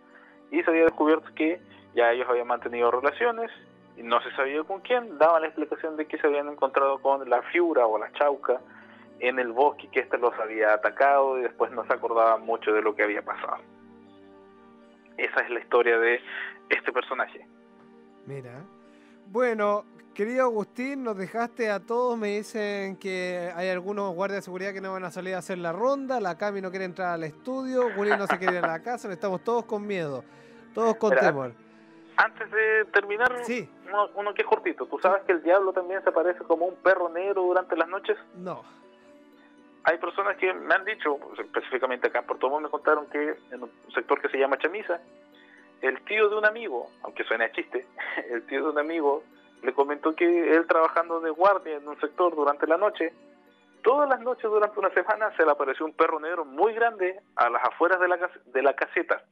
S3: y se había descubierto que ya ellos habían mantenido relaciones, y no se sabía con quién, daban la explicación de que se habían encontrado con la fiura o la chauca en el bosque, que ésta los había atacado y después no se acordaban mucho de lo que había pasado. Esa es la historia de este personaje.
S2: Mira. Bueno, querido Agustín, nos dejaste a todos. Me dicen que hay algunos guardias de seguridad que no van a salir a hacer la ronda. La Cami no quiere entrar al estudio. Juli no se quiere ir a la casa. Estamos todos con miedo. Todos con temor.
S3: Antes de terminar,
S2: sí,
S3: uno que es cortito. ¿Tú sabes que el diablo también se aparece como un perro negro durante las noches?
S2: No.
S3: Hay personas que me han dicho, específicamente acá en Puerto Montt, me contaron que en un sector que se llama Chamisa, el tío de un amigo, aunque suene a chiste, el tío de un amigo le comentó que él, trabajando de guardia en un sector durante la noche, todas las noches durante una semana se le apareció un perro negro muy grande a las afueras de la caseta.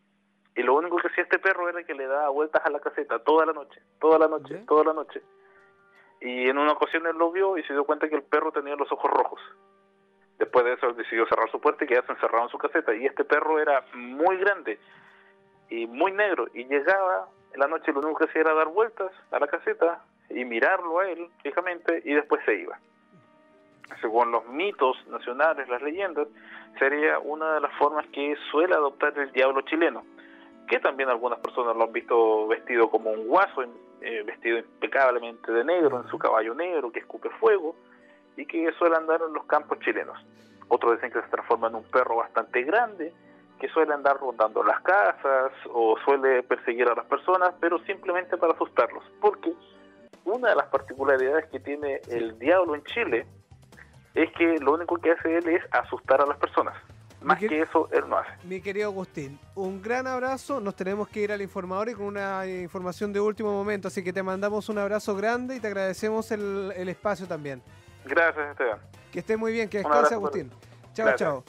S3: Y lo único que hacía este perro era que le daba vueltas a la caseta toda la noche, toda la noche, ¿sí?, toda la noche. Y en una ocasión él lo vio y se dio cuenta que el perro tenía los ojos rojos. Después de eso él decidió cerrar su puerta y quedarse encerrado en su caseta. Y este perro era muy grande y muy negro. Y llegaba en la noche, lo único que hacía era dar vueltas a la caseta y mirarlo a él fijamente, y después se iba. Según los mitos nacionales, las leyendas, sería una de las formas que suele adoptar el diablo chileno, que también algunas personas lo han visto vestido como un guaso, vestido impecablemente de negro, en su caballo negro que escupe fuego, y que suele andar en los campos chilenos. Otros dicen que se transforma en un perro bastante grande, que suele andar rondando las casas, o suele perseguir a las personas, pero simplemente para asustarlos, porque una de las particularidades que tiene el diablo en Chile es que lo único que hace él es asustar a las personas. Más que eso, él no hace.
S2: Mi querido Agustín, un gran abrazo. Nos tenemos que ir al informador y con una información de último momento, así que te mandamos un abrazo grande y te agradecemos el espacio también.
S3: Gracias, Esteban.
S2: Que esté muy bien, que descanse, Agustín. Chao, chao.